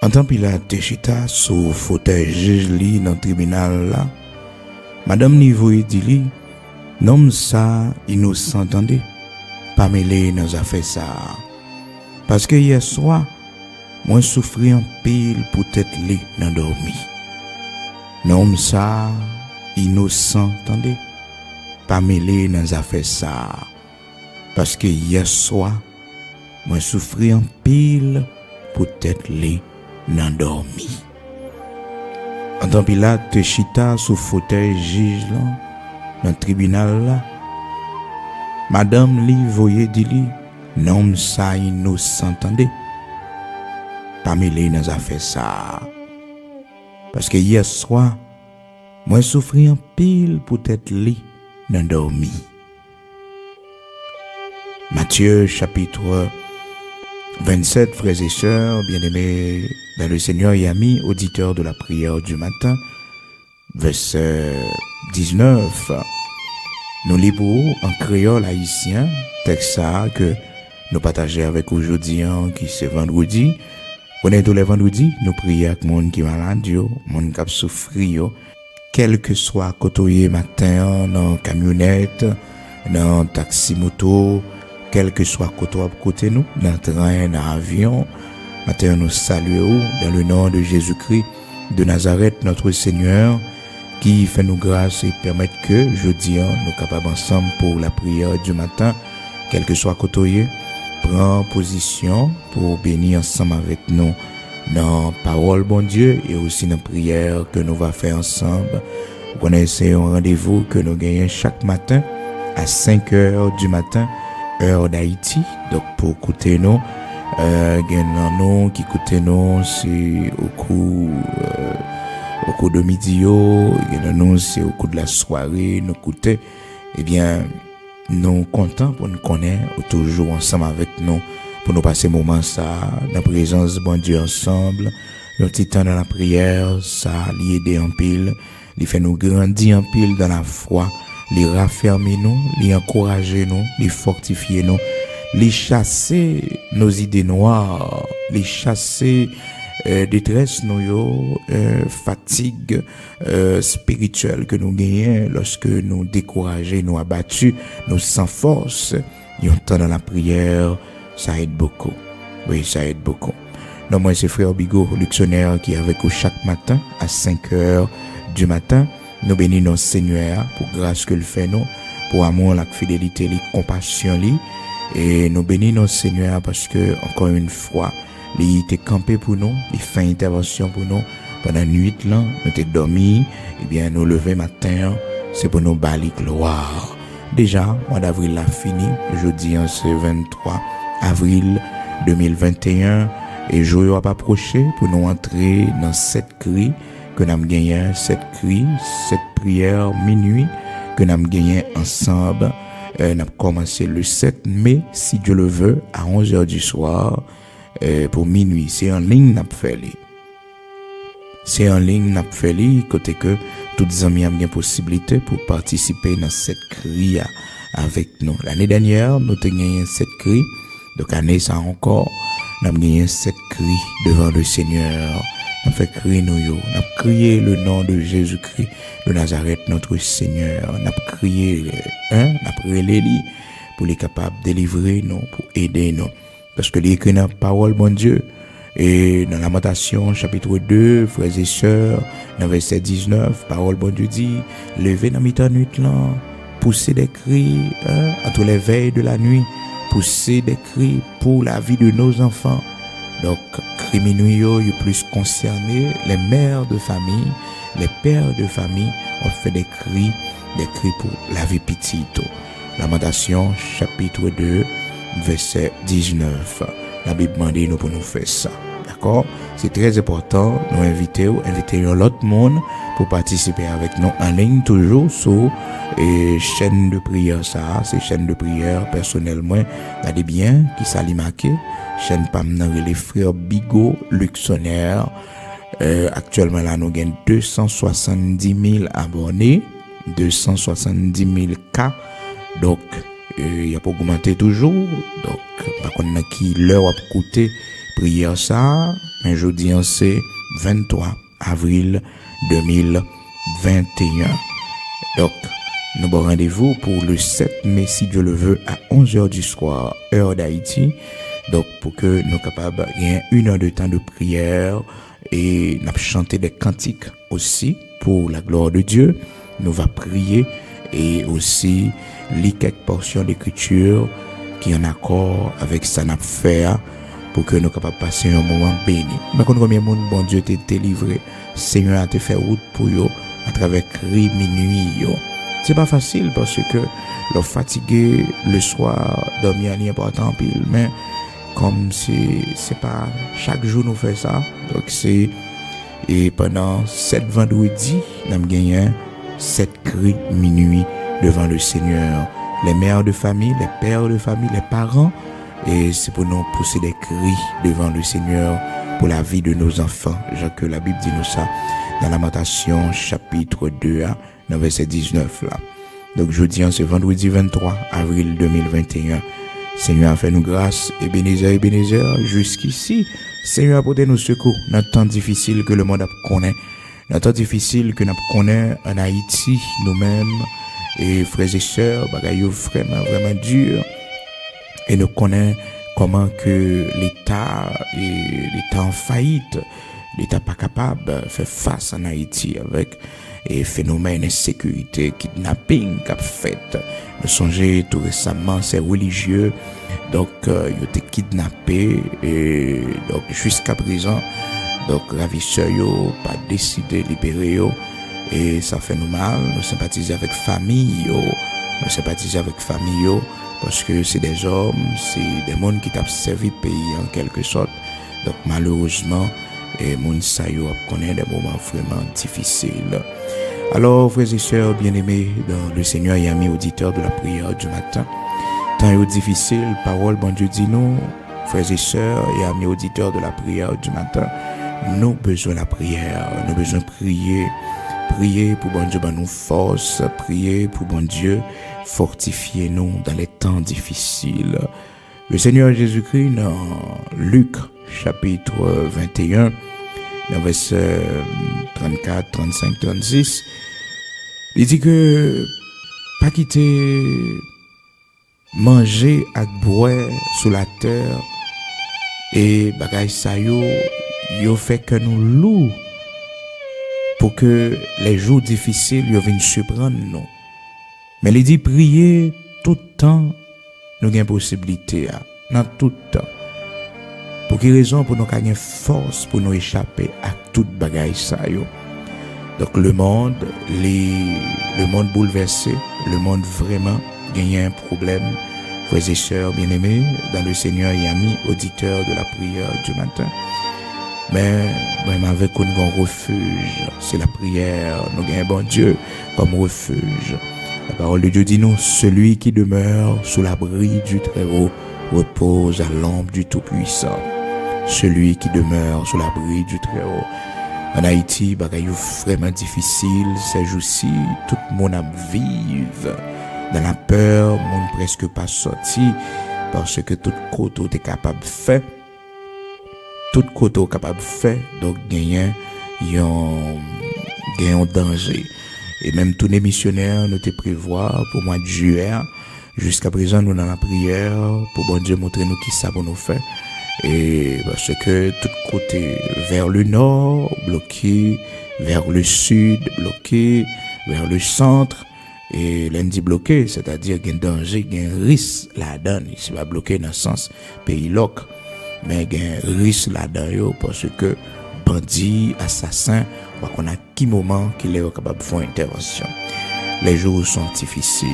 En tant Pilate te chita sous fauteuil juge li dans tribunal là, madame ni voye dit li, nom ça innocent entendez, pas mêlé dans affaire ça. Parce que hier soir, moi souffri en pile pour tête li dans dormi. Nom ça innocent entendez, pas mêlé dans affaire ça. Parce que hier soir, moi souffri en pile pour tête li nan dormi. En tant Pilate te chita sous fauteuil juge là, dans tribunal là, madame li voye dit li, nom ça innocent entendez, pas mêlé dans affaire ça. Parce que hier soir, moi souffri en pile pour tête li nan dormi. Matthieu chapitre 27, frères et sœurs, bien-aimés dans le Seigneur et amis, auditeurs de la prière du matin, verset 19. Nous lisons en créole haïtien, texte ça que nous partageons avec aujourd'hui, qui c'est vendredi. On est tous les vendredis, nous prions avec monde qui est malade, monde qui a souffert, quel que soit côté matin, dans camionnette, dans taxi moto, quel que soit côté nous, dans le train, dans l'avion, matin nous saluons dans le nom de Jésus-Christ de Nazareth, notre Seigneur, qui fait nous grâce et permet que jeudi nous capables ensemble pour la prière du matin, quel que soit côté, prend position pour bénir ensemble avec nous dans parole bon Dieu et aussi dans prière que nous va faire ensemble. Vous connaissez un rendez-vous que nous gagnons chaque matin à 5 heures du matin, heure d'Haïti. Donc pour écouter nous, nous qui écoutez nous c'est au cours de midi, nous c'est au cours de la soirée, nous écoutez, eh bien nous contents pour nous connaître toujours ensemble avec nous pour nous passer moment ça dans la présence de bon Dieu ensemble, un petit temps dans la prière, ça lui aider en pile, lui fait nous grandir en pile dans la foi, lui raffermir nous, lui encourager nous, lui fortifier nous, lui chasser nos idées noires, lui chasser détresse nous fatigue spirituelle que nous gagnons lorsque nous découragés, nous abattus, nous sans force. Et on temps dans la prière, ça aide beaucoup. Oui, ça aide beaucoup. Non, moi c'est frère Bigot, Luxonnaire, qui est avec nous chaque matin à 5 heures du matin. Nous bénissons Seigneur pour grâce que le fait nous, pour amour, la fidélité, la compassion, et nous bénissons Seigneur parce que encore une fois, il était campé pour nous, il fait intervention pour nous pendant la nuit là, nous t'es dormi, et bien nous lever matin, c'est pour nous bali gloire. Déjà, mois d'avril l'a fini, jeudi c'est 23 avril 2021 et jour va approcher pour nous entrer dans cette cri que nous avons gagné, cette cri, cette prière minuit que nous avons gagné ensemble. Nous avons commencé le 7 mai, si Dieu le veut, à 11h du soir. Pour minuit, c'est en ligne n'a fait. C'est en ligne n'a fait côté que tous les amis ont bien possibilité pour participer dans cette cri avec nous. L'année dernière, nous avons gagné cette cri. Donc année ça encore, nous avons gagné cette cri devant le Seigneur. Nous fait crier nous yo, nous avons crié le nom de Jésus-Christ de Nazareth notre Seigneur. Nous avons crié nous avons prié les pour les capables de délivrer nous, pour aider nous. Parce que l'écrit dans la parole, bon Dieu, et dans Lamentation, chapitre 2, frères et sœurs, dans verset 19, parole, bon Dieu dit, levez dans mi-temps nuit là, poussez des cris, à tous les veilles de la nuit, poussez des cris pour la vie de nos enfants. Donc, cri minuit, il est plus concerné, les mères de famille, les pères de famille ont fait des cris pour la vie petite. Lamentation, chapitre 2, verset 19. La Bible demande nous pour nous faire ça. D'accord? C'est très important. Nous inviter l'autre monde pour participer avec nous en ligne toujours sur chaîne de prière ça. C'est chaîne de prière personnellement. Regardez bien qui s'allie marqué. Chaîne Pamnan les frères Bigot Luxonnaire. Actuellement là nous gagnons 270 000 abonnés. 270 000 cas. Donc il y a pas augmenté toujours. Donc par contre qui l'heure a coûté prière ça Mais jeudi, c'est 23 avril 2021. Donc, nous avons rendez-vous pour le 7 mai, si Dieu le veut, à 11h du soir, heure d'Haïti. Donc, pour que nous soyons capables de gagner 1 heure de temps de prière et nous chanter des cantiques aussi pour la gloire de Dieu. Nous allons prier et aussi lire quelques portions d'écriture qui en accord avec ça n'a fait pour que nous soyons capables de passer un moment béni. Mais quand combien de monde, bon Dieu, t'a livré, Seigneur a te fait route pour eux à travers cri minuit. C'est pas facile parce que leur fatigué le soir, dormir n'est important pile, mais comme c'est pas chaque jour nous fait ça, donc c'est et pendant 7 vendredis, nous avons gagné 7 cris minuit devant le Seigneur. Les mères de famille, les pères de famille, les parents, et c'est pour nous pousser des cris devant le Seigneur pour la vie de nos enfants. Genre que la Bible dit nous ça dans Lamentation chapitre 2, dans verset 19 là. Donc jeudi, c'est vendredi 23 avril 2021. Seigneur a fait nous grâce, Ebenezer, jusqu'ici. Seigneur a porté nous secours dans le temps difficile que le monde connaît. Dans le temps difficile que nous connaissons en Haïti, nous-mêmes, et frères et sœurs, bagaille vraiment dur. Et nous connaissons comment que l'État en faillite, l'État pas capable de faire face en Haïti avec et phénomène d'insécurité, kidnapping qu'a fait. Nous songez tout récemment ces religieux donc ils ont été kidnappés et donc jusqu'à présent donc ravisseurs yo pas décidé de libérer yo et ça fait nous mal. Nous sympathisons avec famille yo, parce que c'est des hommes, c'est des monde qui t'a servi pays en quelque sorte. Donc malheureusement et moun sa yo connaît des moments vraiment difficiles. Alors, frères et sœurs bien-aimés dans le Seigneur et amis auditeurs de la prière du matin, temps difficile, parole, bon Dieu dit nous, frères et sœurs et amis auditeurs de la prière du matin, nous besoin de la prière, nous besoin de prier pour bon Dieu, nous force, prier pour bon Dieu, fortifier nous dans les temps difficiles. Le Seigneur Jésus-Christ dans Luc chapitre 21, dans verset 34, 35, 36, il dit que pas quitter manger et boire sous la terre et bagay sa yo fait que nous loups pour que les jours difficiles yo viennent surprendre nous. Mais il dit prier tout le temps, nous avons possibilité dans tout le temps. Pour quelle raison? Pour nous gagner force pour nous échapper à toute bagaille ça yo. Donc le monde bouleversé, le monde vraiment gagne un problème. Frères et sœurs bien-aimés dans le Seigneur et amis auditeurs de la prière du matin. Mais vraiment avec un grand refuge, c'est la prière. Nous gagnons bon Dieu comme refuge. La parole de Dieu dit nous, celui qui demeure sous l'abri du Très-Haut repose à l'ombre du Tout-Puissant. Celui qui demeure sous l'abri du Très-Haut. En Haïti, bagaille vraiment difficile, ces jours-ci, tout le monde a vive dans la peur, le monde presque pas sorti, parce que tout côté est capable de faire. Tout côté est capable de faire, donc gagner un danger. Et même tous les missionnaires nous te prévoient pour le mois de juillet. Jusqu'à présent, nous dans la prière pour bon Dieu montrer nous qui ça pour nous faire. Et parce que tout côté vers le nord bloqué, vers le sud bloqué, vers le centre et lundi bloqué, c'est-à-dire qu'il y a un danger, il y a un risque là-dedans. Il va bloquer dans le sens pays loc, mais il y a un risque là-dedans parce que bandits, assassins, on a qui moment qu'il est capable de faire une intervention. Les jours sont difficiles,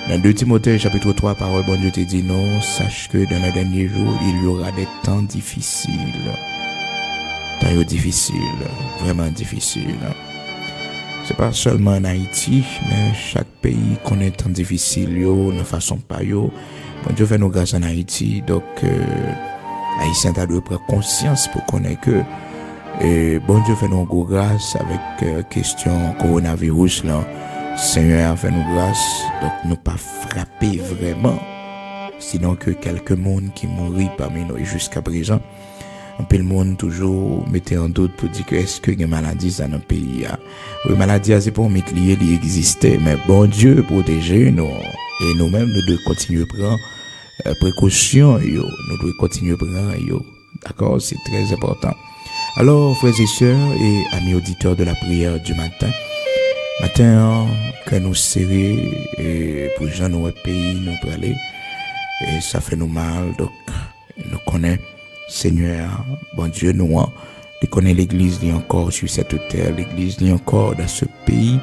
Dans 2 Timothée chapitre 3, parole bon Dieu te dit non, sache que dans les derniers jours, il y aura des temps difficiles. Temps difficiles, vraiment difficiles. C'est pas seulement en Haïti, mais chaque pays connaît temps difficile, ne façon pas yo. Bon Dieu fait nos grâces en Haïti, donc Haïtiens doivent prendre conscience pour connaître que bon Dieu fait nos grâces avec question coronavirus là. Seigneur a fait nos grâces, donc nous pas frapper vraiment sinon que quelques monde qui mourent parmi nous jusqu'à présent. Un peu le monde toujours mettait en doute pour dire que est-ce que les maladies dans notre pays oui, maladie c'est pour mettre lié il existait, mais bon Dieu protéger nous et nous-mêmes nous devons continuer à prendre précaution nous devons continuer à prendre d'accord, c'est très important. Alors frères et sœurs et amis auditeurs de la prière du matin que nous serrer et pour gens nos pays nous parler et ça fait nous mal, donc nous connaissons Seigneur, bon Dieu, nous connaît l'église li encore sur cette terre, l'église li encore dans ce pays,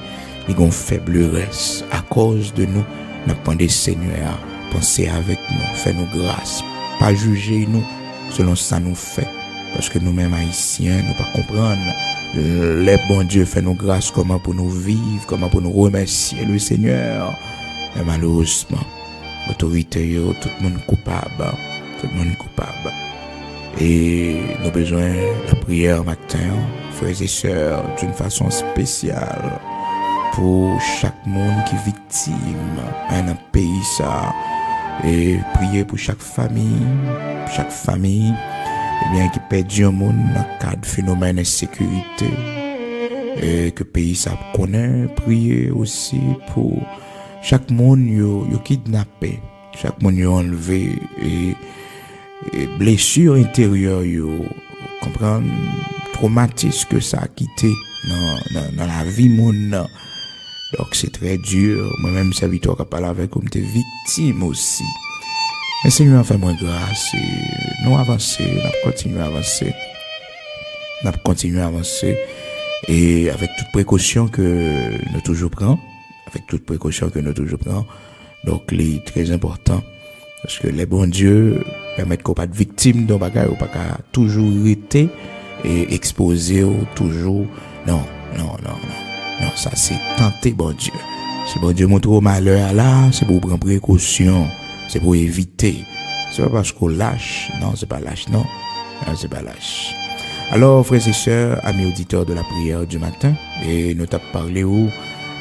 li gon faiblesse à cause de nous. Nous demandons Seigneur, pensez avec nous, fais-nous grâce, pas juger nous selon ça nous fait, parce que nous-mêmes haïtiens, nous pas comprendre les bon Dieu fait nous grâce comment pour nous vivre, comment pour nous remercier le Seigneur. Mais malheureusement, l'autorité, tout le monde coupable, Et nous avons besoin de la prière matin, frères et sœurs, d'une façon spéciale pour chaque monde qui est victime dans un pays ça. Et prier pour chaque famille qui perd un monde dans le cadre de phénomène d'insécurité. Et que le pays ça connaît, prier aussi pour chaque monde qui est kidnappé, chaque monde qui est enlevé et blessure intérieure comprendre traumatisme que ça a quitté dans la vie monde. Donc c'est très dur, moi-même serviteur qui parle avec comme t'es victime aussi. Mais Seigneur fait moi grâce et nous avancer, nous continuer à avancer et avec toute précaution que nous toujours prenons, donc c'est très important. Parce que les bons dieux permettent qu'on pas de victime d'un bagage, ou pas toujours été et exposé toujours. Non, ça c'est tenter bon Dieu. Si bon Dieu montre au malheur là, c'est pour prendre précaution, c'est pour éviter. C'est pas parce qu'on lâche, non, c'est pas lâche. Alors, frères et sœurs, amis auditeurs de la prière du matin, et nous t'avons parlé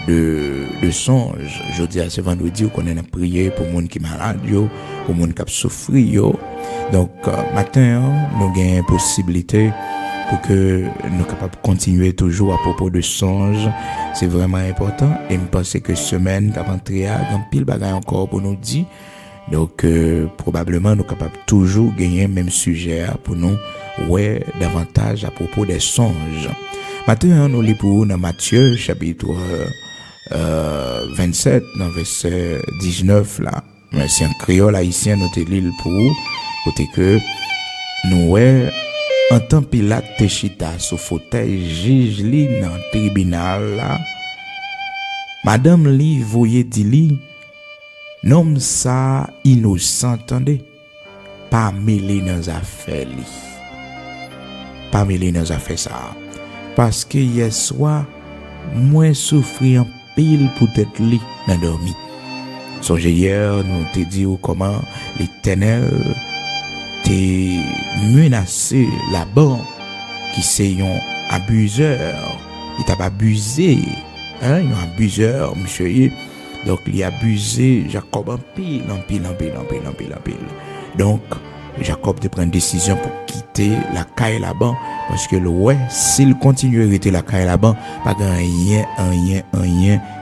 de songe. Je dis à ce vendredi qu'on a prié pour les gens qui sont malades, pour les gens qui souffrent. Donc, matin, nous avons une possibilité pour que nous soyons capables de continuer toujours à propos de songe. C'est vraiment important. Et je pense que semaine d'avant-hier, il y a un pile bagaille encore pour nous dire. Donc, probablement, nous sommes capables de toujours gagner le même sujet pour nous, davantage à propos des songes. Maintenant, nous lisons pour dans Matthieu, chapitre 27, dans verset 19, là. Mais c'est un créole haïtien, nous te lisons pour côté que nous, en tant Pilate te chita sous fauteuil, juge li dans le tribunal, là. Madame li, voyez dit li, nom ça innocent, entendez? Pas mêlé dans les affaires li. Pas mêlé dans les affaires ça. Parce que hier soir, moi souffri en pile pour être li dans dormi. Songez hier, nous te dit comment l'Éternel te menacé là-bas qui c'est un abuseur. Il t'a abusé. Un abuseur, monsieur. Donc, il a abusé Jacob en pile. Donc, Jacob te prend une décision pour quitter la caille là-bas. Parce que s'il continue à rester la caille là-bas, pas rien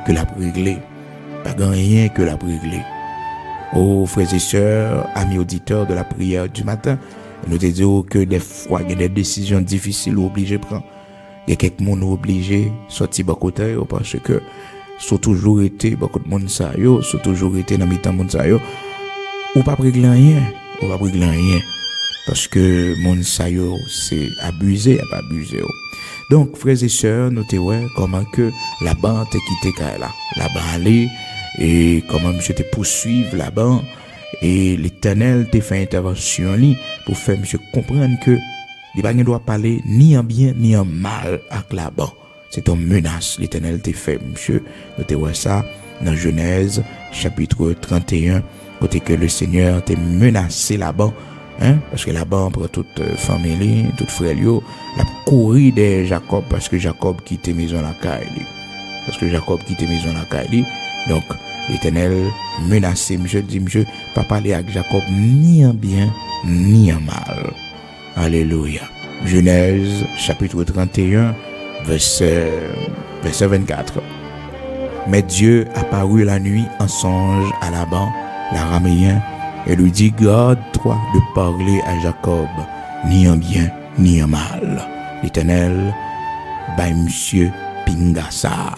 que la régler. Oh, frères et sœurs, amis auditeurs de la prière du matin, nous te disons que des fois, il y a des décisions difficiles ou obligées de prendre. Il y a quelques monde obligés de sortir de côté parce que sont toujours été beaucoup de monde ça yo, sont toujours été dans mi-temps monde ça yo. Ou pas régler rien. Parce que monde ça yo c'est abusé, pas abusé. Donc frères et sœurs, nous te voyons comment que la bande te quitté là. La bande aller et comment monsieur te poursuivre là-bas et l'Éternel te fait intervention li pour faire monsieur comprendre que il pas doit parler ni en bien ni en mal avec là-bas. C'est une menace l'Éternel te fait monsieur. Nous te voyons ça dans Genèse chapitre 31 côté que le Seigneur te menacé là-bas. Parce que là-bas, pour toute famille, toute frère, la courir de Jacob, parce que Jacob quitte maison la caille. Donc, L'Éternel menacé, monsieur dit, monsieur, pas parler avec Jacob ni en bien, ni en mal. Alléluia. Genèse, chapitre 31, verset 24. Mais Dieu apparut la nuit en songe à Laban, l'araméen, et lui dit, garde-toi de parler à Jacob, ni en bien, ni en mal. L'Éternel, monsieur Pingasa.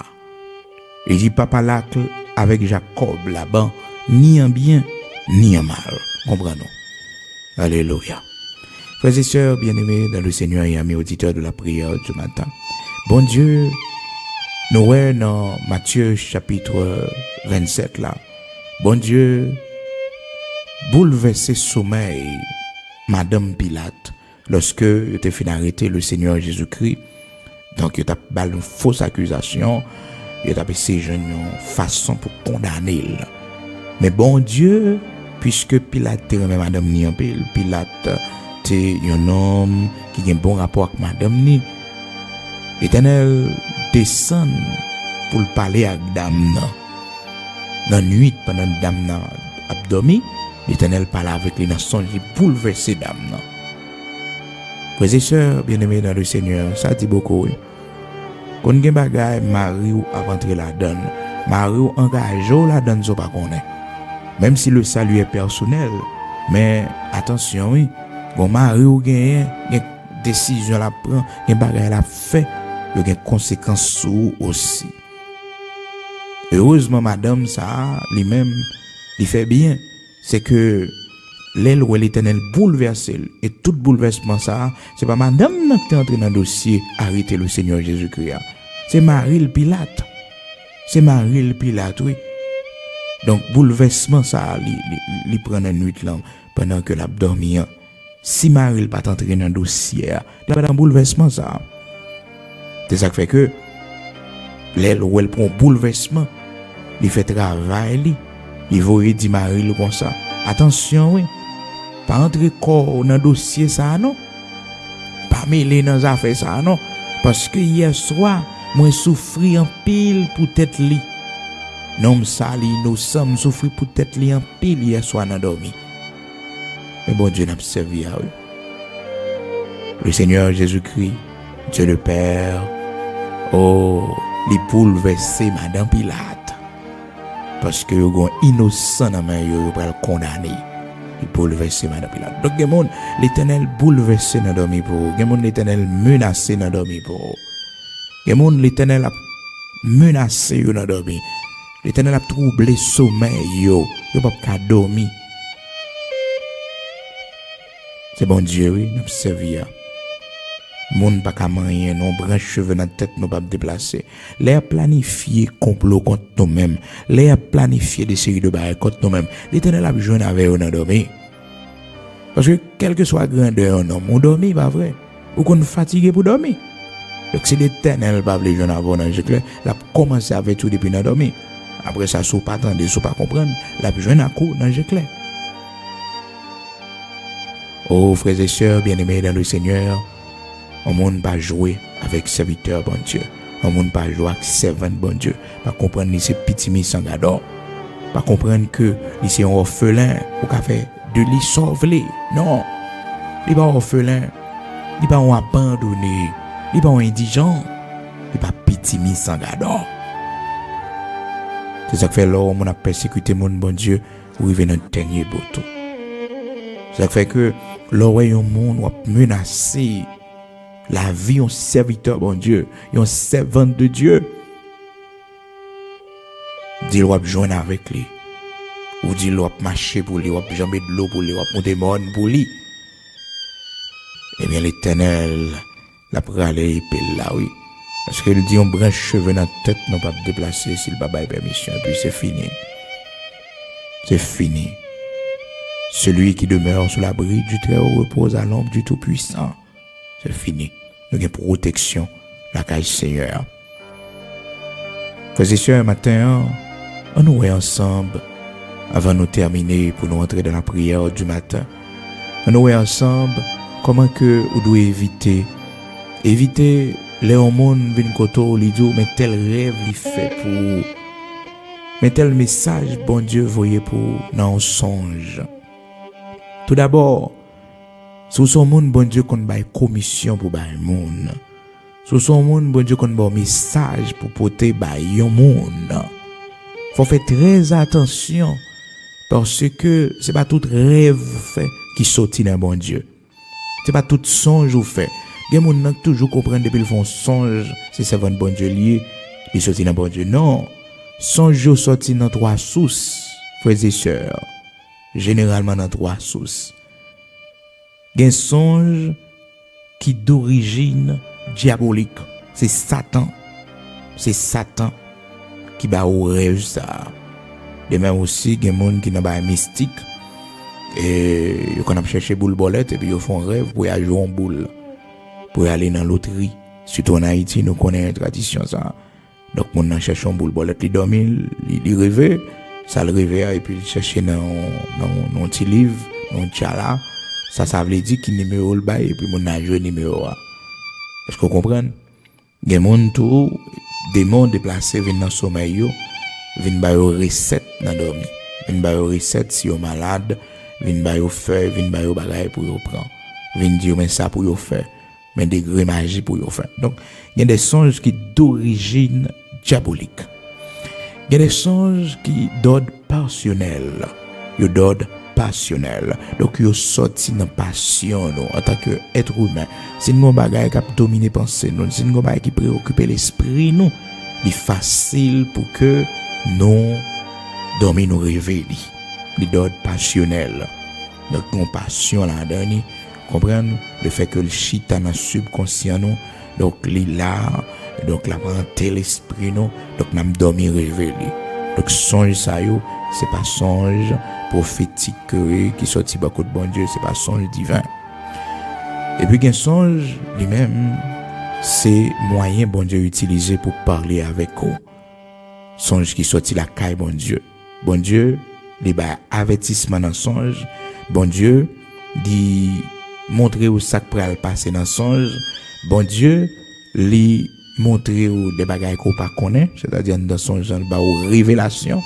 Il dit, papa lacle avec Jacob, Laban, ni en bien, ni en mal. Comprenons. Alléluia. Frères et sœurs bien-aimés dans le Seigneur et amis auditeurs de la prière du matin. Bon Dieu, nous sommes dans Matthieu chapitre 27 là. Bon Dieu, bouleversé sommeil, Madame Pilate, lorsque il était fait arrêter le Seigneur Jésus-Christ. Donc il a fait une fausse accusation, il a essayé une façon pour condamner. Mais bon Dieu, puisque Pilate remet Madame ni en pile, Pilate c'est un homme qui a un bon rapport avec Madame ni. L'Éternel descend pour parler avec Dame. Dans la nuit, pendant que Dame a dormi, l'Éternel parle avec les nations, il bouleverse Dame. Frères et sœurs, bien-aimés dans le Seigneur, ça dit beaucoup. Quand il y a des bagages, Marie a rentré la donne. Marie a engagé la donne, pas connaît. Même si le salut est personnel, mais attention, oui. Bon, Marie a une décision à prendre, il y a des bagages à faire, il y a des conséquences sur aussi. Heureusement, madame, ça, lui-même, il fait bien. C'est que l'aile où l'Éternel bouleverse, et tout bouleversement, ça, c'est pas madame qui est entrée dans le dossier, arrêter le Seigneur Jésus-Christ. C'est Marie le Pilate. C'est Marie le Pilate, oui. Donc, bouleversement, ça, il prend une nuit là, pendant que l'a dormi. Si Marie n'est pas entrée dans le dossier, il n'y a pas de bouleversement, ça. C'est ça qui fait que, l'aile où elle prend bouleversement, il fait travail, il va dire Marie comme ça. Attention, oui. Pas entrer corps dans le dossier, ça, non. Pas mêler dans les affaires, ça, non. Parce que hier soir, moi, souffri en pile pour tête li. Non, ça, nous sommes souffri pour tête li en pile hier soir dans dormi. Mais bon Dieu n'a pas servi à eux. Le Seigneur Jésus-Christ, Dieu le Père, oh, les bouleversé Madame Pilate. Parce que vous êtes innocent dans main, vous pouvez le condamner. Il bouleversé Madame Pilate. Donc, il y a l'Éternel bouleversé dans dormi pour vous. Il y a l'Éternel menacé dans dormi pour vous. Il y a l'Éternel a menacé dans dormi. L'Éternel a troublé sommeil, yo. Yo pas dormir. C'est bon Dieu, oui, nous servi. Moun pas qu'à manger, non branche cheveux dans la tête, nous pas déplacer. Les planifié complot contre nous-mêmes. Les planifié des séries de barres contre nous-mêmes. L'Éternel a besoin avec nous dormir. Parce que quelle que soit grandeur un homme, on dormit, pas vrai. Ou qu'on fatigué pour dormir. Donc c'est l'Éternel pas les jeunes avant dans clair, l'a commencé avec tout depuis dans dormir. Après ça, sous pas attendre, sous pas comprendre, l'a besoin à coup dans clair. Oh, frères et sœurs, bien-aimés dans le Seigneur, on ne peut pas jouer avec serviteur, bon Dieu. On ne peut pas jouer avec servant, bon Dieu. Pas comprendre que c'est petit mis sans gador. Pas comprendre que c'est un orphelin ou qu'a fait de lui sauver. Non. Il n'est pas orphelin. Il n'est pas abandonné. Il n'est pas indigent. Il n'est pas petit mis sans gador. C'est ça que fait l'homme, on a persécuté mon bon Dieu, ou il vient dans le dernier bateau. C'est ça fait que l'oreille au monde a menacé la vie d'un serviteur, bon Dieu, un servant de Dieu. Dit l'on va joindre avec lui. Ou dit l'on va marcher pour lui, ou va jamber de l'eau pour lui, ou va monter mon pour lui. Eh bien, l'Éternel, la pralé, il là, oui. Parce qu'il dit on branche cheveux dans la tête, non pas déplacer s'il n'a pas permission, et puis c'est fini. C'est fini. Celui qui demeure sous l'abri du Très-Haut repose à l'ombre du Tout-Puissant. C'est fini. Nous avons protection, la cage Seigneur. Frères et sœurs, matin, on nous est ensemble avant de nous terminer pour nous entrer dans la prière du matin. On nous est ensemble comment que vous devez éviter les hormones viennent côté li dit mais tel rêve li fait pour mais tel message bon Dieu voyait pour dans un songe. Tout d'abord, sous son monde bon Dieu qu'on bail commission pour bail monde. Sous son monde bon Dieu qu'on bail message pour porter bail yon monde. Faut faire très attention parce que c'est pas tout rêve vous fait qui sorti dans bon Dieu. C'est pas tout songe vous fait. Gen moun nan toujours comprendre depuis le font songe, c'est servant bon Dieu lié, il sorti dans bon Dieu. Non, songe sorti dans trois sources, frères et sœurs. Généralement dans trois sources. Gen songe qui d'origine diabolique, c'est Satan. C'est Satan qui ba au rêve ça. De même aussi gen moun qui nan ba mystique et yo qu'on a cherché boule bolette et puis yo font rêve pour y jouer en boule. Pour aller dans loterie. Surtout en Haïti, nous connaissons la tradition ça. Donc, mon nan cherche un boule bolette, il dormit, il rêvait, ça le rêvait, et puis il cherchait dans un petit livre, dans un tchala. Ça veut dire qu'il numéro le bail, et puis mon nan joué numéro. Est-ce que vous comprenez? Il y a des gens démons déplacés viennent dans le sommeil, viennent bailler recette dans dormi. Viennent bailler recette si vous malade, viennent bailler feuille, viennent bailler bagaille pour vous prendre. Viennent dire mais ça pour vous faire. Mais des degrés magie pour y faire. Donc, il y a des songes qui d'origine diabolique. Il y a des songes qui d'ordre passionnel. Ils d'ordre passionnel. Donc, ils sortent dans passion en tant qu'être humain. C'est une bagaille qui a dominé pensée nous. C'est une bagaille qui préoccupe l'esprit nous. Il est facile pour que nous dormions nous réveiller. Il d'ordre passionnel. Donc, une passion là-dedans. Comprendre le fait que le chita dans subconscient nous donc il là donc la rentrée l'esprit nous donc n'a dormi réveillé donc songe ça yo c'est pas songe prophétique qui sorti beaucoup de bon Dieu c'est pas songe divin et puis un songe lui-même c'est moyen bon Dieu utilisé pour parler avec vous songe qui sorti la caille bon Dieu les ba avertissement dans songe bon Dieu dit montrer où ça pral passer dans songe bon Dieu li montrer où des bagages qu'on pas connaît c'est-à-dire dans songe ba ou révélation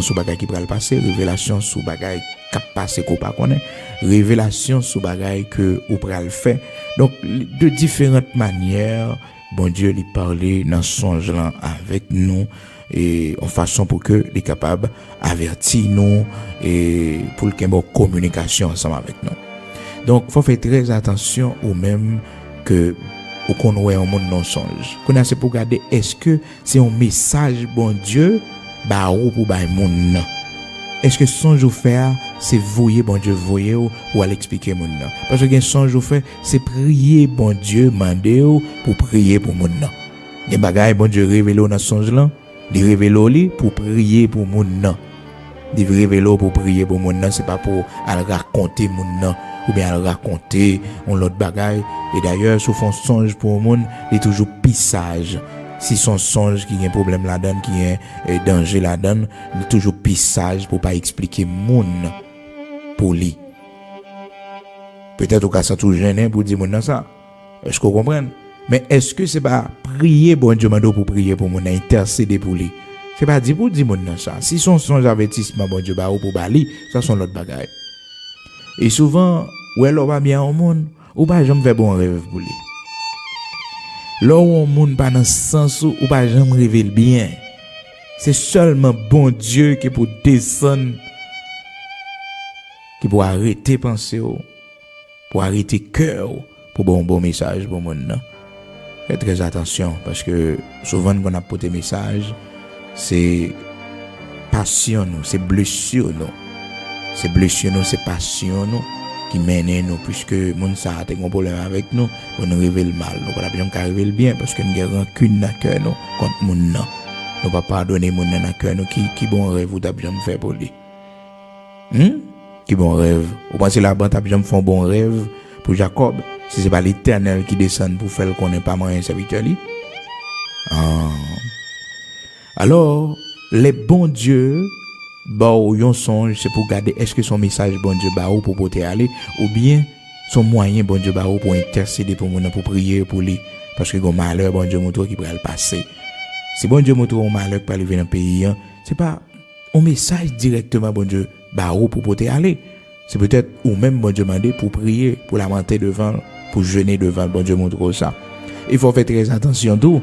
sur bagages qui pral passer révélation sur bagages qui passer qu'on pas connaît révélation sur bagages que ou pral faire donc de différentes manières bon Dieu lui parler dans songe là avec nous et en façon pour que les capable avertir nous et pour qu'il y ait une communication ensemble avec nous. Donc faut faire très attention ou même que ou qu'on voit un monde non songe. Qu'on a c'est pour regarder est-ce que c'est un message bon Dieu ba ou pour ba monde. Est-ce que songe ou faire c'est voyer bon Dieu voyer ou aller expliquer monde. Parce que songe ou faire c'est prier bon Dieu demander pour prier pour monde. Des bagaille bon Dieu révélé dans songe là, il révélé pour prier pour monde. Il révélé pour prier pour monde, c'est pas pour aller raconter monde ou bien aller raconter on l'autre bagaille et d'ailleurs sous fond songe pour monde, il est toujours pissage. Si son songe qui a un problème là-dedans, qui a un danger là-dedans, il est toujours pissage pour pas expliquer monde pour lui. Peut-être au cas ça tout gêné pour dire monde ça. Est-ce que vous comprenez? Mais est-ce que c'est pas prier bon Dieu mando pour prier pour mon intercéder pour lui? C'est pas dire pour dire mon ça. Si son songe avertissement bon Dieu ba ou pour bali, ça sont l'autre bagaille. Et souvent, ou elle va bien au monde, ou pas jamais faire bon rêve pour lui. Là où on monde pas dans sens ou pas jamais rêver bien. C'est seulement bon Dieu qui pour descendre qui pour arrêter penser pour arrêter cœur pour bon message pour monde. Faites très attention parce que souvent quand on a porté message, c'est passion nous, c'est blessure nous. C'est blessure nous, c'est passion nous qui mène nous puisque monde ça a un problème avec nous, on nous révèle mal, nous pas bien arriver le bien parce que nous avons rancune dans cœur nous contre monde non. Nous pas pardonner monde dans cœur nous qui bon rêve ou t'a bien fait pour lui. Qui bon rêve. Ou pensez la bande t'a bien fait un bon rêve pour Jacob. Si c'est pas l'Éternel qui descend pour faire qu'on n'est pas moyen serviteur lui. Alors, les bons dieux, ou yon songe, c'est pour garder est-ce que son message bon Dieu ba ou pour porter aller ou bien son moyen bon Dieu ba ou pour intercéder pour mon pour prier pour lui parce que gon malheur bon Dieu montre qui va le passer. Si bon Dieu montre un malheur qui va arriver dans le pays, c'est pas un message directement, bon Dieu, pour porter aller. C'est peut-être ou même, bon Dieu, demander pour prier, pour lamenter devant, pour jeûner devant, bon Dieu, montre ça. Il faut faire très attention tout.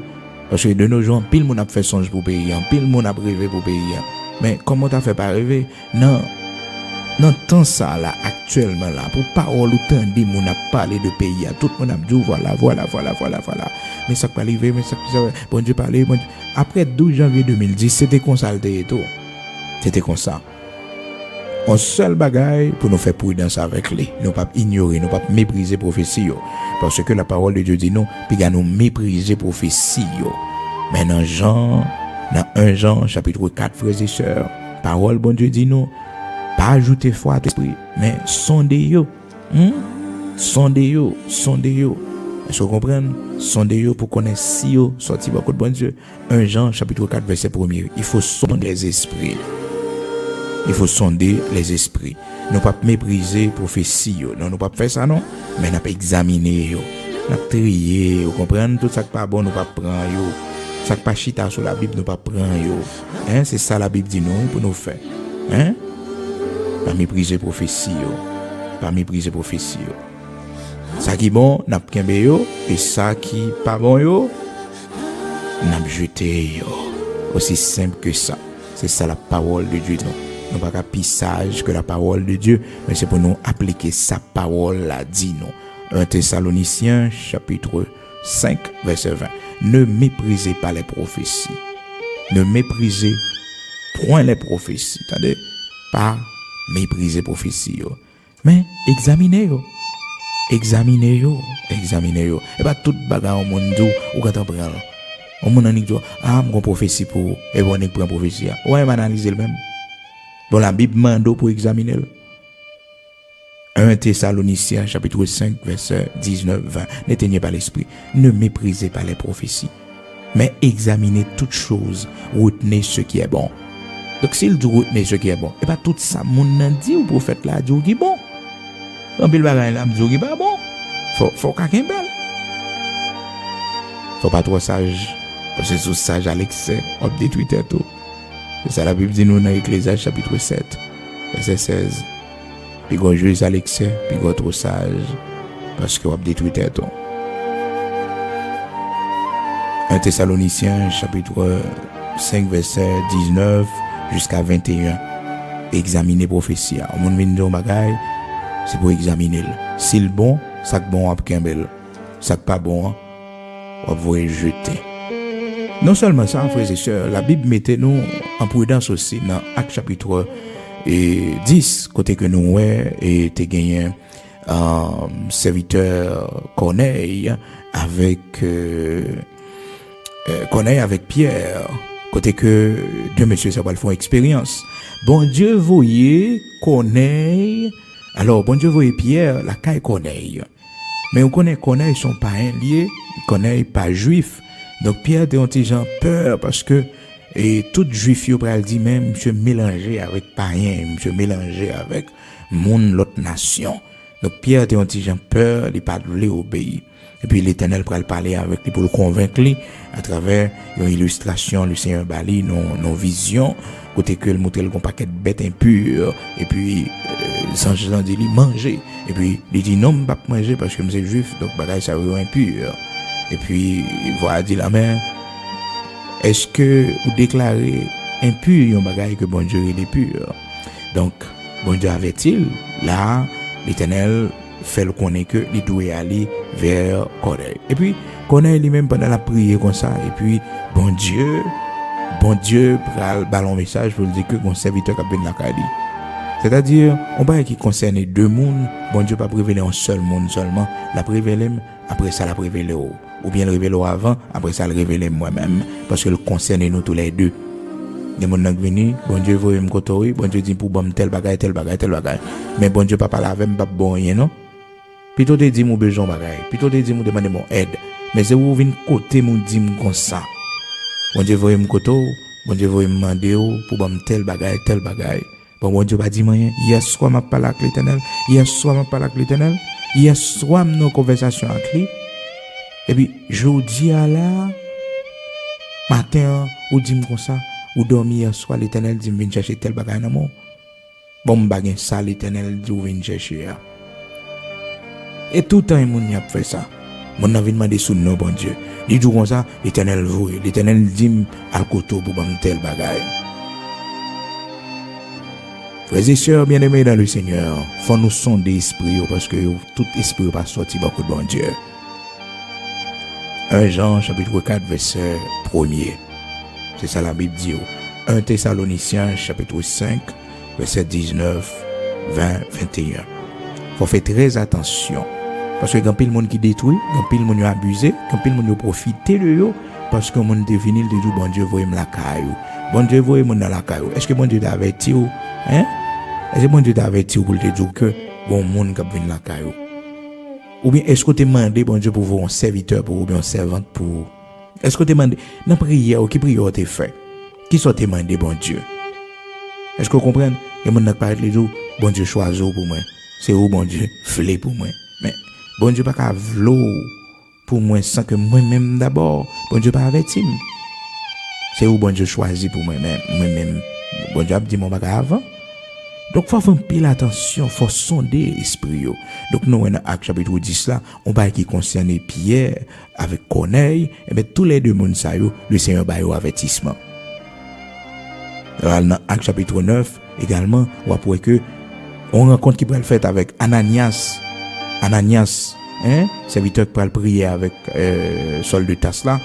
Parce que de nos jours, pile monde a fait songe pour payer, pile monde a rêvé pour payer. Mais comment t'as fait pas rêver? Non. Non, tant ça là, actuellement là, pour parole ou tant dit, mon a parlé de pays, tout le monde a dit, voilà. Mais ça peut arriver, mais ça peut bon Dieu parler, bon Dieu. Après 12 janvier 2010, c'était consulté et tout. C'était comme ça. Un seul bagaille pour nous faire prudence avec lui. Nous pas ignorer, nous pas mépriser prophétie. Parce que la parole de Dieu dit non, puis nous mépriser prophétie. Mais dans Jean, dans 1 Jean, chapitre 4, frères et sœurs, parole, bon Dieu dit non, pas ajouter foi à l'esprit, mais sondez-yo. Sondez-yo. Est-ce que vous comprenez? Sondez-yo pour connaître si yo sorti beaucoup de bon Dieu. 1 Jean, chapitre 4, verset 1er. Il faut sonder les esprits. Il faut sonder les esprits. Nous pas mépriser prophétie. Non, nous pas faire ça non, mais nous pas examiner yo. Nous trier, vous comprenez tout ça qui pas bon, nous pas prendre yo. Ça qui pas chita sur la Bible, nous pas prendre yo. Hein, c'est ça la Bible dit non pour nous faire. Hein? Pas mépriser prophétie yo. Pas mépriser prophétie yo. Ça qui bon, n'a pas yo et ça qui pas bon yo, n'a jeté yo. Aussi simple que ça. C'est ça la parole de Dieu non. Nous pas qu'à plus sage que la parole de Dieu, mais c'est pour nous appliquer sa parole là dit nous. 1 Thessaloniciens chapitre 5 verset 20. Ne méprisez pas les prophéties. Ne méprisez point les prophéties. Attendez, pas mépriser prophéties. Mais examinez-yo. Examinez-yo. Et pas toute bagarre au monde ou quand on prend. Au monde on dit mon prophétie pour et bon prend prophétie. Ouais, analyser le même. Bon, la Bible mando pour examiner. 1 Thessaloniciens chapitre 5 verset 19-20. N'éteignez pas l'esprit. Ne méprisez pas les prophéties. Mais examinez toutes choses. Retenez ce qui est bon. Donc s'il dit retenez ce qui est bon, et pas tout ça, mon nan dit au prophète là, dit qui est bon. En pile bagaille là, dit qui pas bon. Faut quelqu'un bel. Faut pas trop sage. Parce que sous sage à l'excès, on détruit tout. C'est ça la Bible dit nous dans Ecclésiaste chapitre 7, verset 16. Puis qu'on juge à l'excès, puis qu'on trop sage, parce qu'on détruit tout. 1 Thessaloniciens chapitre 5, verset 19 jusqu'à 21. Examiner prophétie. On monde vient dire bagaille, c'est pour examiner. Si le bon, ça que bon après bel. Ça que pas bon, on va jeter. Non seulement ça, frères et sœurs, la Bible mettait nous en prudence aussi dans Actes chapitre 10, côté que nous et t'es gagné serviteur Corneille avec Pierre, côté que deux messieurs ça va le faire expérience. Bon Dieu voyait Corneille, alors bon Dieu voyait Pierre la caille Corneille. Mais on connaît Corneille son parrain lié, Corneille pas juif. Donc Pierre était un petit gens peur parce que et tout juif yo pral dit même monsieur mélangé avec païen, monsieur mélangé avec monde l'autre nation. Donc Pierre était un petit gens peur, il pas voulu obéir. Et puis l'Éternel pral parler avec lui pour le convaincre lui à travers une illustration le Seigneur Bali non vision côté que le montrer le paquet de bêtes impures et puis sans Jean dit lui manger et puis il dit non pas manger parce que c'est juif donc bagage ça est impur. Et puis, il va dire la main, est-ce que vous déclarez impur un bagage que bon Dieu est pur? Donc, bon Dieu avait-il, là, l'Éternel fait le connaître que il doit aller vers Corneille. Et puis, Corneille lui-même pendant la prière comme ça, et puis, bon Dieu, pral ballon message pour dire que mon serviteur qui a bien la caille. C'est-à-dire, on va qui concerne deux mondes, bon Dieu pas révéler un seul monde seulement, la révéler, après ça la révéler ou bien le révéler avant, après ça le révéler moi-même, parce que le concerne nous tous les deux. Les gens qui viennent, bon Dieu veut me côtoyer, bon Dieu dit pour bon tel bagaille. Mais bon Dieu pas parler avec moi, pas bon rien, non? Plutôt te dit mon besoin bagaille, plutôt te dit mon demander mon aide. Mais c'est où vient côté mon dit comme ça. Bon Dieu veut me côtoyer, bon Dieu veut me demander pour bon tel bagaille. Bon Dieu va dire rien. Hier soir m'a parlé avec l'Éternel. Hier soir nos conversations avec lui. Et puis jeudi à là matin ou dit comme ça, Ou dormi hier soir, l'Éternel dit, viens chercher tel bagage dans mon. Bon, bagage ça, l'Éternel dit, viens chercher. Et tout le temps, il a fait ça. Mon avis demandé sous nom, bon Dieu. Il dit comme ça, l'Éternel voit. L'Éternel dit, al koto pour bam tel bagage. Frères et sœurs bien-aimés dans le Seigneur, faut nous sonder l'esprit parce que tout esprit pas sorti beaucoup de bon Dieu. 1 Jean chapitre 4 verset 1er. C'est ça la Bible dit. 1 Thessaloniciens chapitre 5 verset 19, 20, 21. Faut faire très attention parce que quand pile monde qui détruit, quand pile monde abusé, quand pile monde profiter de eux parce que monde définit de tout bon Dieu voyez la caillou. Bon Dieu voyez mon dans la caillou. Est-ce que bon Dieu t'a averti ou hein? Est-ce que bon Dieu t'a averti pour te dire que bon monde qui vient la caillou? Ou bien est-ce que tu demandé bon Dieu pour vous un serviteur pour ou bien un servante pour? Est-ce que tu demandé dans prière ou qui prière t'es fait? Qui sont demandé bon Dieu? Est-ce que vous comprenez? Et mon n'a pas les jours bon Dieu choisit pour moi. C'est où bon Dieu flé pour moi. Mais bon Dieu pas qu'à vlo pour moi sans que moi-même d'abord bon Dieu pas averti. C'est où bon Dieu choisit pour moi-même. Moi-même bon Dieu a dit mon bagage avant. Donc, il faut faire pile attention, il faut sonder l'esprit. Donc, nous, dans Actes chapitre 10, là, on va qui concerne Pierre avec Corneille, et bien, tous les deux mondes, le Seigneur va y avertissement. Dans Actes chapitre 9, également, on va voir que, on rencontre qui peut le faire avec Ananias. Ananias, hein, serviteur qui peut le prier avec Saul de Tarse là,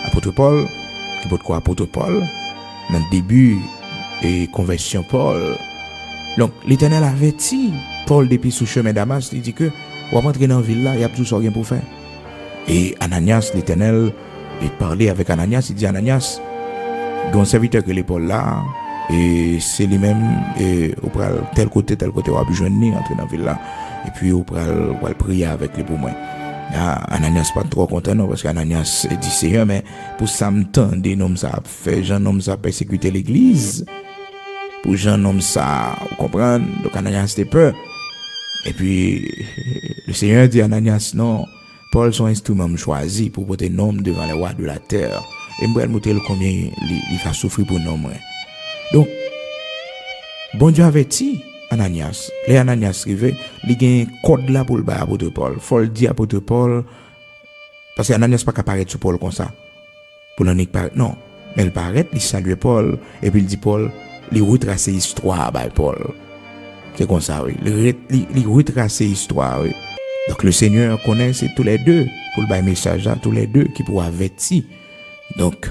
apôtre Paul, qui peut quoi apôtre Paul, dans le début et conversion Paul. Donc, l'Éternel avertit Paul depuis sous chemin Damas, il dit que, on va rentrer dans la ville là, il y a tout ce qu'il pour faire. Et Ananias, l'Éternel, il parlait avec Ananias, il dit Ananias, il y a un serviteur que l'épaule là, et c'est lui-même, et on prend tel côté, on va besoin de entrer dans la ville là, et puis on va prier avec lui pour moi. Ananias pas trop content non, parce qu'Ananias dit Seigneur, mais pour ça me tendre, nom ça fait, Jean nom ça persécuter l'église. Pour Jean homme ça, vous comprenez? Donc Ananias était peur. Et puis, le Seigneur dit à Ananias, non, Paul son instrument choisi pour porter nom devant les rois de la terre. Et moi, je vais combien il va souffrir pour nom. Donc, bon Dieu avertit Ananias. Les Ananias arrivé, il y a un code là pour le bas apôtre Paul. Faut le dire apôtre Paul, parce que Ananias pas qu'à sur Paul comme ça. Pour l'en paraître, non. Mais il paraît, il salue Paul, et puis il dit Paul, il retrace l'histoire by Paul. C'est comme ça, oui. Il retrace l'histoire, oui. Donc le Seigneur connaît tous les deux pour le message à tous les deux qui pourraient avertir. Donc,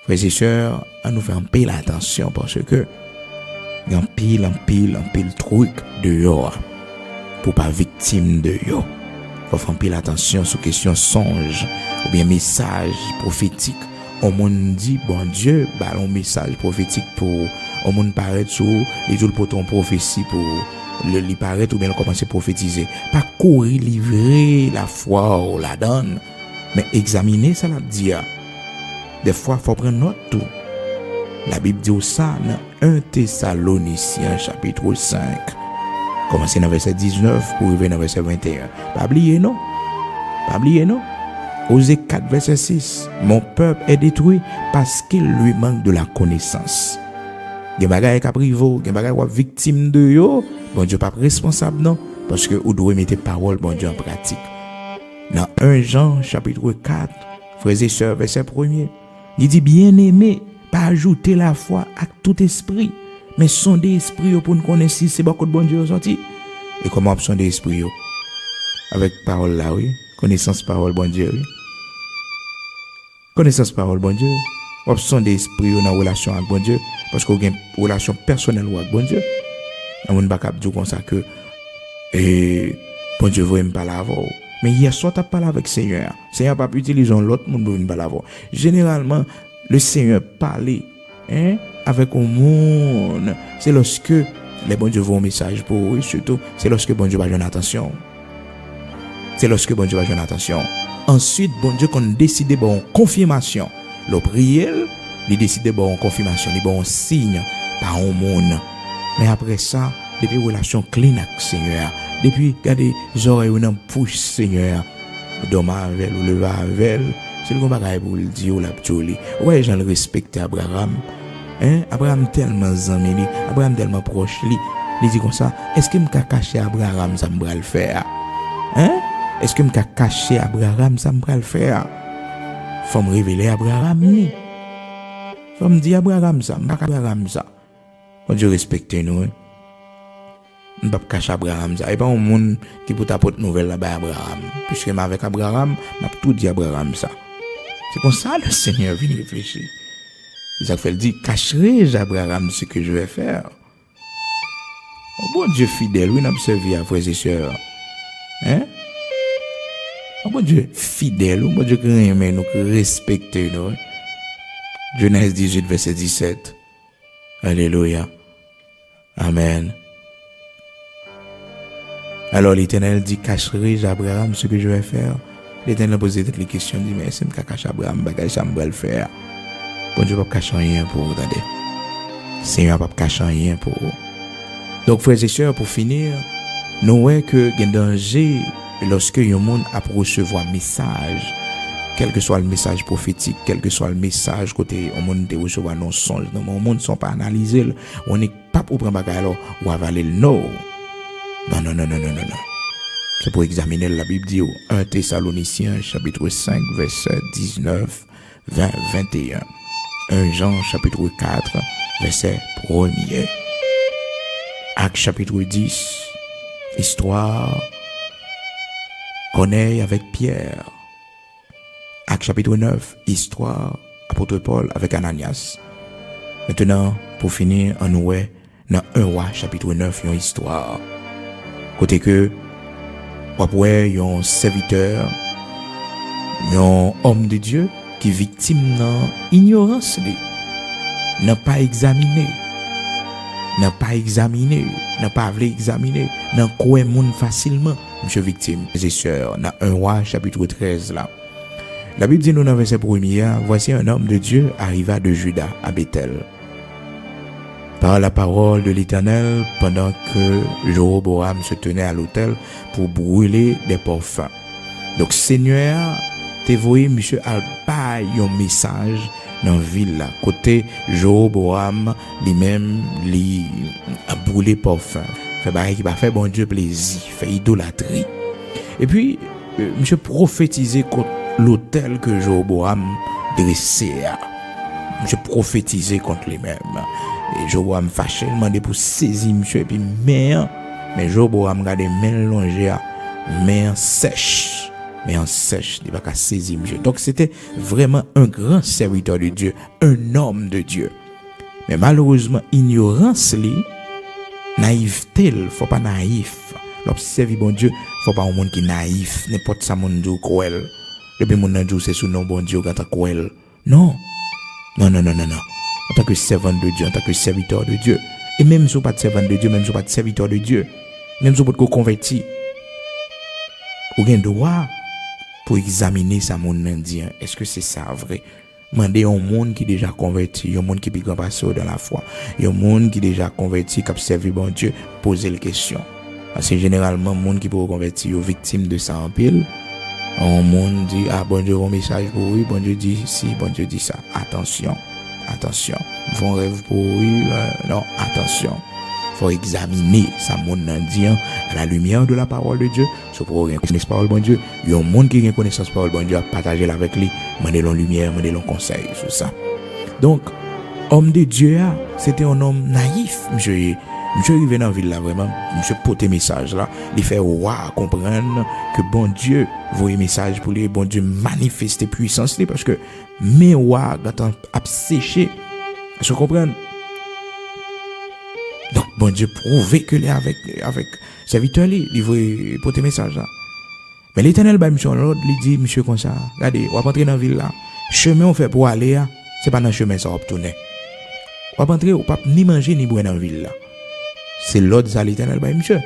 frères et sœurs, à nous faire un peu l'attention parce que il y a un pile truc dehors pour pas victime de yo. Faut faire un peu l'attention sur question songe ou bien message prophétique. On monde dit bon Dieu, un message prophétique pour on monde paraît sur les jours pour ton prophétie pour le paraître ou bien commencer à prophétiser. Pas courir livrer la foi ou la donne, mais examiner ça la dire. Des fois faut prendre note tout. La Bible dit ça dans 1 Thessaloniciens chapitre 5. Commencer dans verset 19 pour arriver dans verset 21. Pas oublier non. Pas oublier non. Osée 4 verset 6. Mon peuple est détruit parce qu'il lui manque de la connaissance. Gen bagay ka privo, gen bagay wap victime de yo, bon Dieu pas responsable non, parce que ou doit mettre parole bon Dieu en pratique. Dans 1 Jean chapitre 4, frères et sœurs verset 1er, il dit bien-aimé, pas ajouter la foi à tout esprit, mais sonder esprit pour nous connaître si c'est beaucoup de bon Dieu sorti. Et comment sonder esprit yo? Avec parole là oui, connaissance parole bon Dieu oui. Connaissance parole bon Dieu. Option d'esprit dans relation avec bon Dieu parce qu'on a une relation personnelle avec bon Dieu. On ne peut pas dire comme ça que bon Dieu veut me parler avant. Mais il y a soit tu parles avec Seigneur. Seigneur pas utiliser l'autre monde pour me parler avant. Généralement le Seigneur parle avec un monde. C'est lorsque les bon Dieu voient un message pour eux, surtout c'est lorsque bon Dieu va donner attention. C'est lorsque bon Dieu va donner attention. Ensuite bon Dieu qu'on décide bon confirmation. Le prière, il décide bon confirmation, il bon signe par un monde. Mais après ça, depuis relation clean avec Seigneur, depuis garder les oreilles dans pouche Seigneur, dormir avec ou lever avec, c'est le combat pour le dire ou la ptoli. Ouais, j'en respecte Abraham, Abraham tellement zami li, Abraham tellement proche li. Il dit comme ça, est-ce que m'ka caché Abraham ça m'bral faire? Est-ce que m'ka caché Abraham ça m'bral faire? Faut me révéler Abraham ni. Faut me dire Abraham ça, m'ka Abraham ça. Faut Dieu respecter nous. On pas cacher Abraham ça. Et pas un monde qui peut t'apporter nouvelle là-bas Abraham. Puisque avec Abraham, m'a tout dit Abraham ça. C'est comme ça le Seigneur vient réfléchir. Ça fait dit, cacherai-je Abraham ce que je vais faire? Oh bon Dieu fidèle, oui, nous servi à frères et sœurs. Oh bon Dieu fidèle, oh bon Dieu qui aime nous, qui respecte nous. Genèse 18, verset 17. Alléluia. Amen. Alors l'Éternel dit, cacherai-je Abraham ce que je vais faire? L'Éternel pose toutes les questions, dit, mais si je cache Abraham, bagage ça me va le faire. Bon Dieu pas cacher rien pour vous, attendez. Seigneur pas cacher rien pour vous. Donc, frères et sœurs, pour finir, nous voyons que il y a un danger lorsque un monde a pour recevoir un message, quel que soit le message prophétique, quel que soit le message côté au monde de recevoir non songe, non, au monde ne sont pas analysés, on n'est pas pour prendre bagage alors ou avaler le non. Non. C'est pour examiner la Bible dit 1 Thessaloniciens chapitre 5 verset 19, 20, 21. 1 Jean chapitre 4 verset 1er. Acte chapitre 10, histoire Corneille avec Pierre. Acte chapitre 9, histoire apôtre Paul avec Ananias. Maintenant, pour finir, on nous est dans 1 Roi chapitre 9, une histoire. Côté que, après, il y a un serviteur, un homme de Dieu qui est victime dans l'ignorance, n'a pas examiné. N'a pas voulu examiner, n'a quoi monde facilement, monsieur victime. Mes sœurs, dans 1 Roi chapitre 13 là. La Bible dit nous dans verset 1er, voici un homme de Dieu arriva de Juda à Bethel. Par la parole de l'Éternel, pendant que Jéroboam se tenait à l'autel pour brûler des parfums. Donc Seigneur, t'es voyé monsieur Alba un message dans ville là côté Jéroboam lui-même lui a brûlé parfum fait bail qui va faire bon Dieu plaisir fait idolâtrie et puis monsieur prophétisé contre l'autel que Jéroboam dressait monsieur prophétisé contre lui-même et Jéroboam fâché demandé pour saisir monsieur et puis mais Jéroboam regardé main longée main sèche mais en sèche, il va pas saisir monsieur. Donc c'était vraiment un grand serviteur de Dieu, un homme de Dieu. Mais malheureusement, ignorance li, naïveté, faut pas naïf. L'observer bon Dieu, faut pas un monde qui naïf, n'importe ça monde dit cruel. Depuis mon Dieu c'est sous nom bon Dieu quand cruel. Non. En tant que servant de Dieu, en tant que serviteur de Dieu. Et même si vous pas de servant de Dieu, même si vous pas de serviteur de Dieu, même si vous pas de converti, vous avez droit pour examiner ça monde indien. Est-ce que c'est ça vrai? Mandez un monde qui déjà converti, un monde qui est grand pasteur dans la foi, un monde qui déjà converti, qui a servi bon Dieu, poser les questions. Parce que généralement, le monde qui peut convertir est victime de ça en pile. Un monde dit, ah bon Dieu, un message pour lui, bon Dieu dit si, bon Dieu dit ça. Attention. Vont rêve pour lui, non, attention. Faut examiner sa monde indien à la lumière de la parole de Dieu. Ce pour connaître parole bon Dieu, il y a un monde qui a connaissance parole bon Dieu à partager avec lui, demander la lumière, demander le conseil sur ça. Donc homme de Dieu c'était un homme naïf, monsieur arrivé dans la ville là vraiment, monsieur porter message là, il fait comprendre que bon Dieu voyait message pour lui, bon Dieu manifester puissance lui parce que mais gatan a séché. Je comprends. Donc, bon Dieu prouve que les avec serviteur, il veut porter message là. Mais l'Éternel, monsieur, l'autre, lui dit, monsieur, comme ça, regardez, on va entrer dans la ville là. Chemin on fait pour aller, c'est pas dans le chemin ça va tourner. On va entrer, on pas ni manger ni boire dans la ville là. C'est l'autre, ça, l'Éternel, monsieur.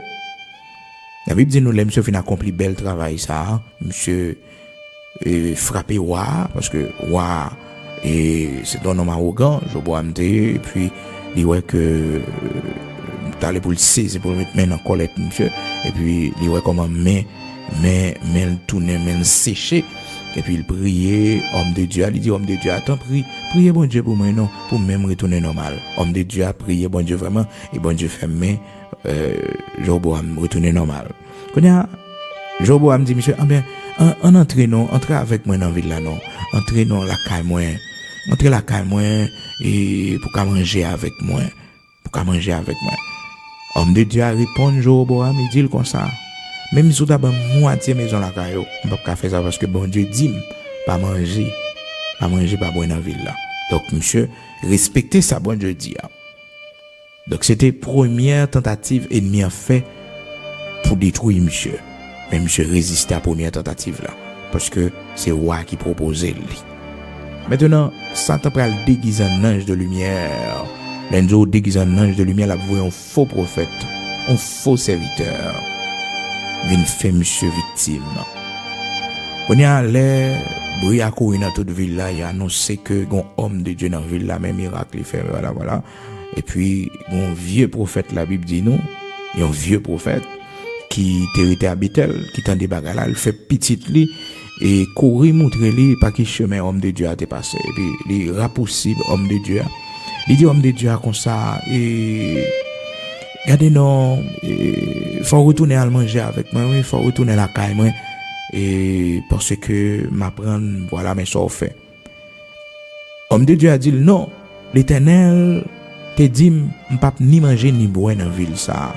La Bible dit, nous, les monsieur, fin accompli bel travail ça, monsieur, frappé roi, parce que roi, c'est un homme arrogant, je bois un thé, et puis, il voit que t'allais pour le saisir pour le mettre main dans colette monsieur et puis il voit comment main tourner main sécher Et puis il priait, homme de Dieu, il dit homme de Dieu, attends, priez bon Dieu pour moi, non, pour même retourner normal. Homme de Dieu a prié bon Dieu vraiment, et bon Dieu fait mais Joboam retourner normal. Quand il y a Joboam dit, monsieur, ah bien, entrez avec moi dans la ville là, non, entrez dans la caille moi, et pour qu'à manger avec moi, Homme de Dieu a répondu Joboam, il dit comme ça. Même si vous avez moitié maison la caillou, on ne peut pas faire ça parce que bon Dieu dit, pas manger, pas boire dans la ville là. Donc, monsieur, respectez ça, bon Dieu dit. Donc, c'était première tentative ennemi a fait pour détruire monsieur. Mais monsieur résistait à la première tentative là. Parce que c'est roi qui proposait lui. Maintenant, Satan va le déguiser en ange de lumière. L'ange déguisé en ange de lumière, là, vous voyez un faux prophète, un faux serviteur. Vient faire monsieur victime. On y a l'air, bruit à courir dans toute ville là, il a annoncé que un homme de Dieu dans la ville là, même miracle il fait, voilà. Et puis, un vieux prophète, la Bible dit nous, il y a un vieux prophète qui était à Bethel, qui tend des bagages là, il fait petit lit et courir montrer lui par quel chemin homme de Dieu a été passé. Et puis, il est possible homme de Dieu. Il dit homme de Dieu comme ça et regardez non, faut retourner à manger avec moi, oui, faut retourner à la caille moi et parce que m'apprendre voilà mais ça fait. Homme de Dieu a dit non, l'Éternel te dit m'pas ni manger ni boire dans ville ça.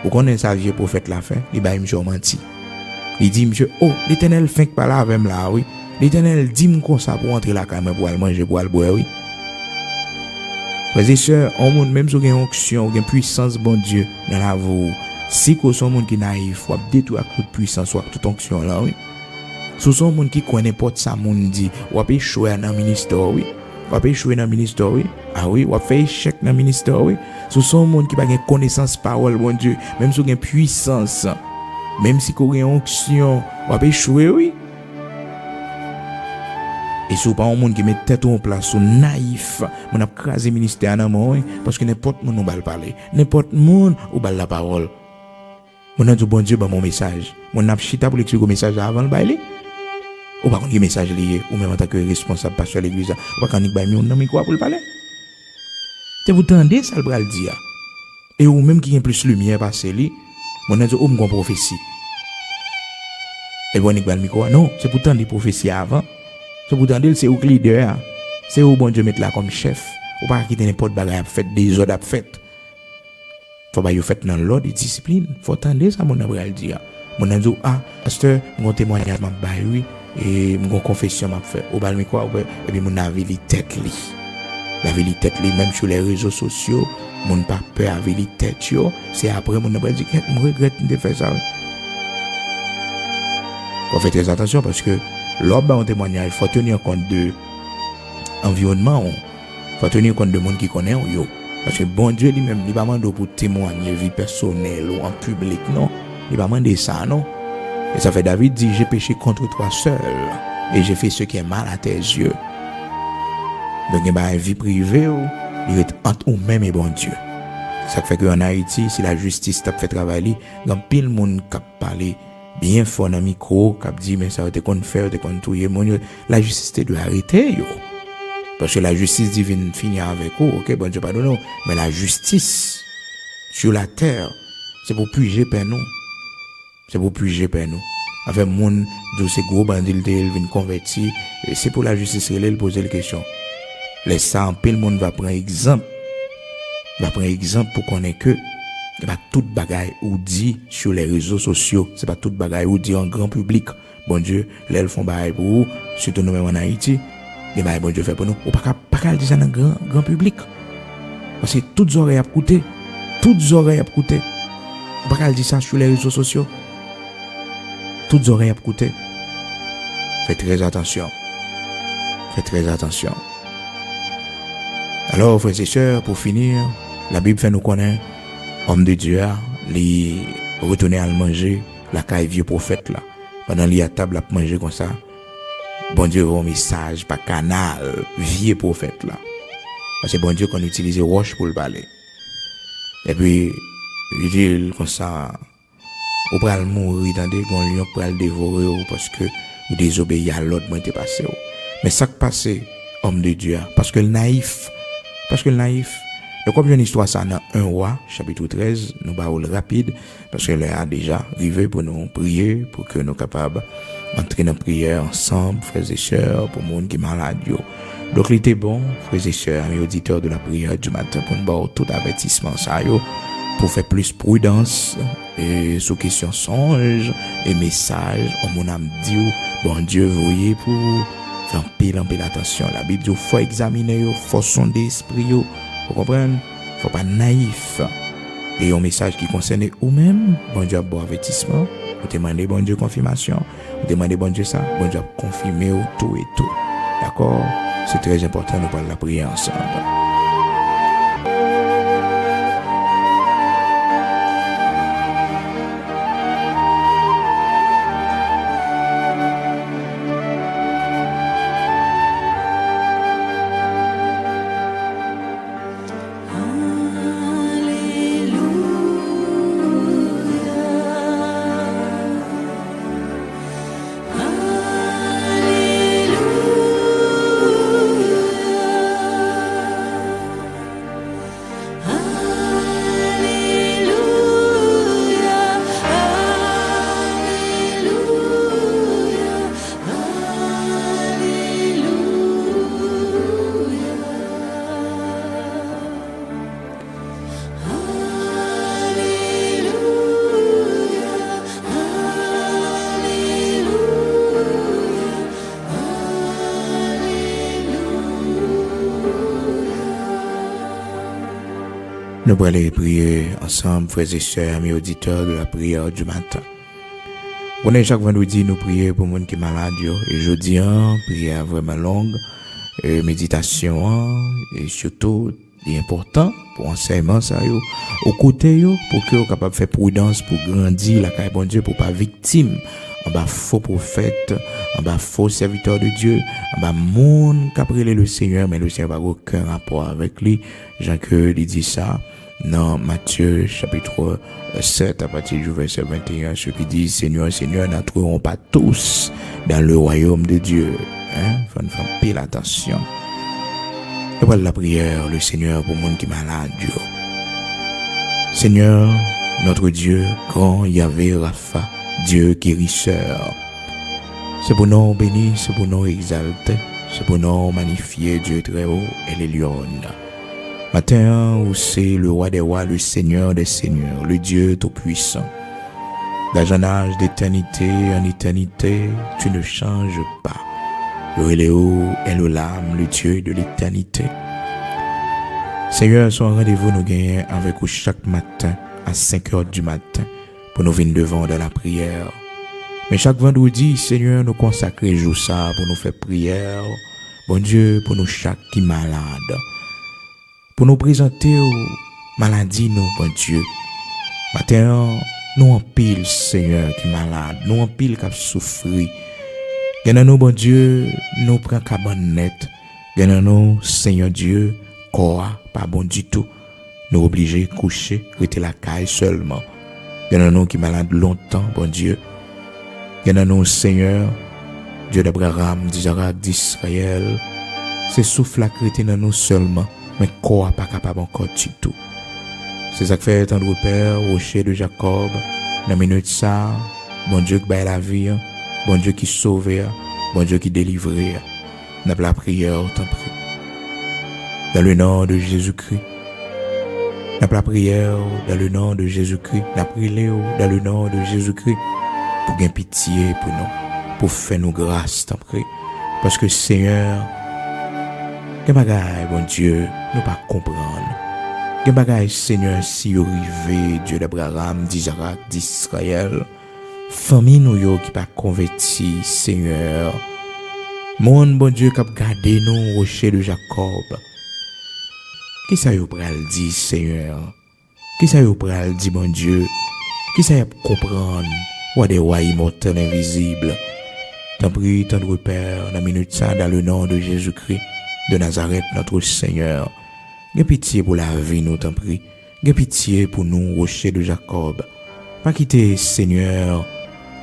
Vous connaissez ça vieux prophète l'a fait, il ba monsieur menti. Il dit monsieur oh, l'Éternel fait pas là avec là oui. L'Éternel dit comme ça pour entrer la caille pour aller manger pour aller boire oui. Frères et sœurs, on monde même si vous avez une onction, une puissance bon Dieu dans la vie. Si vous êtes un monde qui est naïf, vous détruire toute puissance ou toute onction là, oui. Si vous êtes un monde qui connaît pas de ça, monde dit, vous avez échoué dans le ministère, oui. Vous avez échoué dans le ministère, oui. Ah oui, vous avez fait échec dans le ministère, oui. Si vous êtes un monde qui n'a pas de connaissance parole, bon Dieu, même si vous avez une puissance, même si vous avez une onction, vous avez échoué, oui. Et si vous pas un monde qui met tête en place, ou naïf, on a crasé ministère dans moi, parce que n'importe monde nous va parler, n'importe monde ou va la parole. On a dit bon Dieu mon message. On a chita pour l'expliquer le message avant le bail. Ou pas qu'on ait message lié ou même en tant que responsable pasteur de l'église, ou pas qu'on ait bail on micro pour le parler. C'est vous tendez ça le bral dire. Et ou même qui a plus lumière passer li, on a dit on gon prophétie. Et bon le micro non, c'est pourtant des prophéties avant. C'est pourtant c'est au leader, c'est au bon Dieu mettre là comme chef, ou pas quitter n'importe bagaille fait des ordres fait. Faut pas yo fait dans l'ordre de discipline, faut attendre ça mon abral dire. Mon a dit ah pasteur, mon témoignage m'a bail oui et mon confession m'a fait. Ou pas me quoi et puis mon avis li tête li. La vie li tête li même sur les réseaux sociaux, mon pas peur avec li tête yo, c'est après mon abral dit que je regrette de faire ça. Faut faire très attention parce que lors d'un témoignage, il faut tenir compte de l'environnement, il faut tenir compte de monde qui connaît yo. Parce que bon Dieu lui-même, il va demander pour témoigner vie personnelle ou en public, non. Il va demander ça, non. Et ça fait David dit, j'ai péché contre toi seul et j'ai fait ce qui est mal à tes yeux. Donc il y a une vie privée, il est entre nous-mêmes et bon Dieu. Ça fait qu'en Haïti, si la justice t'a fait travailler, il y a pile monde qui parle bien fort dans le micro, qui dit mais ça va te qu'on faire, te qu'on touiller, la justice doit arrêter yo. Parce que la justice divine finit avec vous, ok, bon Dieu pardonne, mais la justice sur la terre, c'est pour puiser par nous. C'est pour puiser par nous. Avec monde de ces gros bandits ils viennent convertir, c'est pour la justice elle poser les questions. Les ça en pile le monde va prendre exemple. Va prendre exemple pour qu'on ait que c'est pas toute bagaille ou dit sur les réseaux sociaux, c'est pas toute bagaille ou dit en grand public. Bon Dieu, les font bagaille pour vous, surtout nous même en Haïti. Et ben bon Dieu fait pour nous. Ou pas dire ça dans grand public. Parce que toutes oreilles à écouter. Toutes oreilles à écouter. Ou pas dire ça sur les réseaux sociaux. Toutes oreilles à écouter. Faites très attention. Faites très attention. Alors frères et sœurs, pour finir, la Bible fait nous connaître homme de Dieu, les retourner à manger la caille vieux prophète là. Pendant les à table à manger comme ça. Bon Dieu a un message par canal vieux prophète là. Parce que bon Dieu qu'on utilise roche pour le parler. Et puis il dit comme ça, on va mourir dans des gon lion pour le dévorer parce que ou désobéir à l'autre moi t'es passé. Mais ça qui passé homme de Dieu parce que le naïf donc comme une histoire ça dans 1 roi chapitre 13 nous va le rapide parce que là a déjà arrivé pour nous prier pour que nous capables entrer dans prière ensemble frères et sœurs pour monde qui malade yo. Donc il était bon frères et sœurs amis auditeurs de la prière du matin pour nous voir tout avertissement ça yo pour faire plus prudence et sous question songe et message on mon âme dit bon Dieu voyez pour faire pile attention la Bible dit faut examiner yo faut sonder esprit yo vous comprenez faut pas naïf et un message qui concerne ou même bon Dieu bon avertissement vous demandez bon Dieu confirmation vous demandez bon Dieu ça bon Dieu confirmer tout et tout d'accord c'est très important de parler la prière ensemble. Nous allons aller prier ensemble, frères et sœurs, amis auditeurs de la prière du matin. On est chaque vendredi, nous prions pour les gens qui sont malades. Et jeudi, prière vraiment longue, et méditation, et surtout, c'est important pour enseignement, ça, au côté, pour que vous soyez capable de faire prudence, pour grandir, la carrière bon Dieu, pour pas victime, en bas faux prophète, en bas faux serviteur de Dieu, en bas monde qui a prié le Seigneur, mais le Seigneur n'a aucun rapport avec lui. Jean-Claude dit ça dans Matthieu chapitre 7 à partir du verset 21, ceux qui disent Seigneur, Seigneur, n'entreront pas tous dans le royaume de Dieu. Faut nous faire pile attention. Et voilà la prière, le Seigneur pour le monde qui est malade. Seigneur, notre Dieu, grand Yahvé Rapha, Dieu guérisseur. C'est pour nous bénir, c'est pour nous exalter, c'est pour nous magnifier Dieu très haut et les lions. Matin, où c'est le roi des rois, le Seigneur des seigneurs, le Dieu tout-puissant. D'âge en âge, d'éternité en éternité, tu ne changes pas. Le Eléo est le lame, le Dieu de l'éternité. Seigneur, son rendez-vous nous gagne avec vous chaque matin à 5 heures du matin pour nous venir devant dans la prière. Mais chaque vendredi, Seigneur, nous consacrer jour ça pour nous faire prière. Bon Dieu, pour nous chaque qui malade. Pour nous présenter aux maladies, nous, bon Dieu. Matin, nous en pile, Seigneur, qui malade. Nous en pile qui souffri. Gagnons nous, bon Dieu, nous prenons cabane net. Gagnons nous, Seigneur Dieu, corps, pas bon du tout. Nous obligés de coucher, rester la caille seulement. Gagnons nous qui malade longtemps, bon Dieu. Gagnons nous, Seigneur, Dieu d'Abraham, d'Isaac, d'Israël. C'est souffle la chrétien dans nous seulement. Mais quoi pas capable encore du tout. C'est ça que fait tendre Père, rocher de Jacob, dans minute ça, bon Dieu qui bat la vie, bon Dieu qui sauve, bon Dieu qui délivre. N'a pas la prière, t'en prie. Dans le nom de Jésus-Christ. N'a pas la prière, dans le nom de Jésus-Christ. N'a prié dans le nom de Jésus-Christ. Pour gagner pitié pour nous, pour faire nous grâce, t'en prie. Parce que Seigneur, que bagaille, bon Dieu, nous pas comprendre. Que bagaille, Seigneur, si vous arrivez, Dieu d'Abraham, d'Isaac, d'Israël, famille nous yo qui pas converti, Seigneur. Mon bon Dieu qui a gardé nous, rocher de Jacob. Qui ça vous pral dit, Seigneur? Qui ça vous pral dit, bon Dieu? Qui ça vous comprendre? Ou des rois immortels invisibles. T'en prie, tendre Père, dans la minute ça, dans le nom de Jésus-Christ de Nazareth, notre Seigneur. Gè pitié pour la vie, nous t'en prie. Gè pitié pour nous, rocher de Jacob. Pas quitter, Seigneur,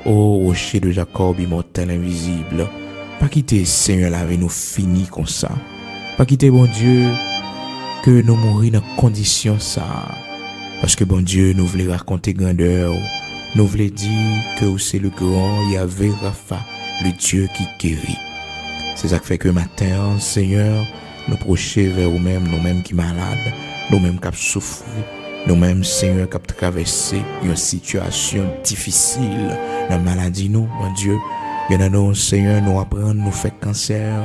Ô rocher de Jacob, immortel, invisible, pas quitter, Seigneur, la vie nous finit comme ça. Pas quitter, bon Dieu, que nous mourir dans condition ça. Parce que, bon Dieu, nous voulons raconter grandeur. Nous voulons dire que c'est le grand Yahvé Rapha, le Dieu qui guérit. C'est ça qui fait que matin, Seigneur, nous procher vers nous-mêmes, nous-mêmes qui malades, nous-mêmes qui souffrent, nous-mêmes, Seigneur, qui traversé une situation difficile dans la maladie, nous, mon Dieu. Il y en a nous, Seigneur, nous apprendre, nous faire cancer.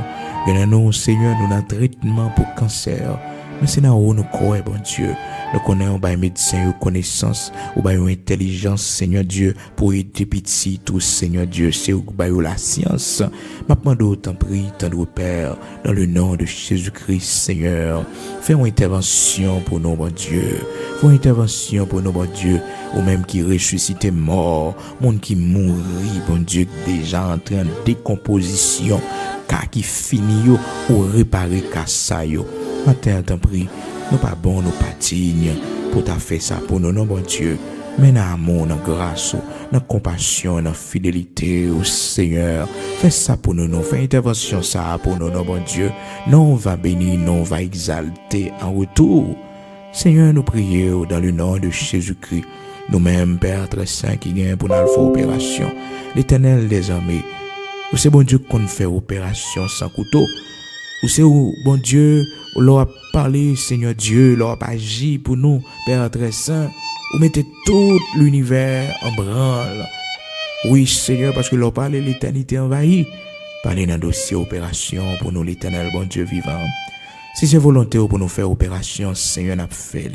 Il y en a nous, Seigneur, nous avons un traitement pour cancer. Mais c'est là où nous croyons, bon Dieu. Nous connaissons un médecin, une connaissance, une intelligence, Seigneur Dieu, pour aider petits, tout, Seigneur Dieu. C'est où la science. Maintenant, d'autant prie, tendre Père, dans le nom de Jésus-Christ, Seigneur. Fais une intervention pour nous, bon Dieu. Fais une intervention pour nous, bon Dieu. Ou même qui ressuscite mort, monde qui mourit, bon Dieu, déjà entré en décomposition, car qui finit ou réparer car ça yo. Matin, t'en prie, nous pas bon, nous pas dignes pour t'as fait ça pour nous, non, bon Dieu. Mais dans l'amour, dans la grâce, dans la compassion, dans la fidélité au Seigneur. Fais ça pour nous, non. Fais intervention ça pour nous, non, bon Dieu. Non, on va bénir, non, on va exalter en retour. Seigneur, nous prions dans le nom de Jésus-Christ. Nous-mêmes, Père très saint qui gagne pour nous faire opération. L'Éternel des armées. Ou c'est bon Dieu qu'on fait opération sans couteau. Ou c'est où, bon Dieu, où l'on a parlé, Seigneur Dieu, l'on a agi pour nous, Père très saint. Ou mettez tout l'univers en branle. Oui, Seigneur, parce que l'on parle l'éternité envahie. Parlez dans le dossier opération pour nous, l'Éternel, bon Dieu vivant. Si c'est volonté pour nous faire opération, Seigneur, n'a pas fait.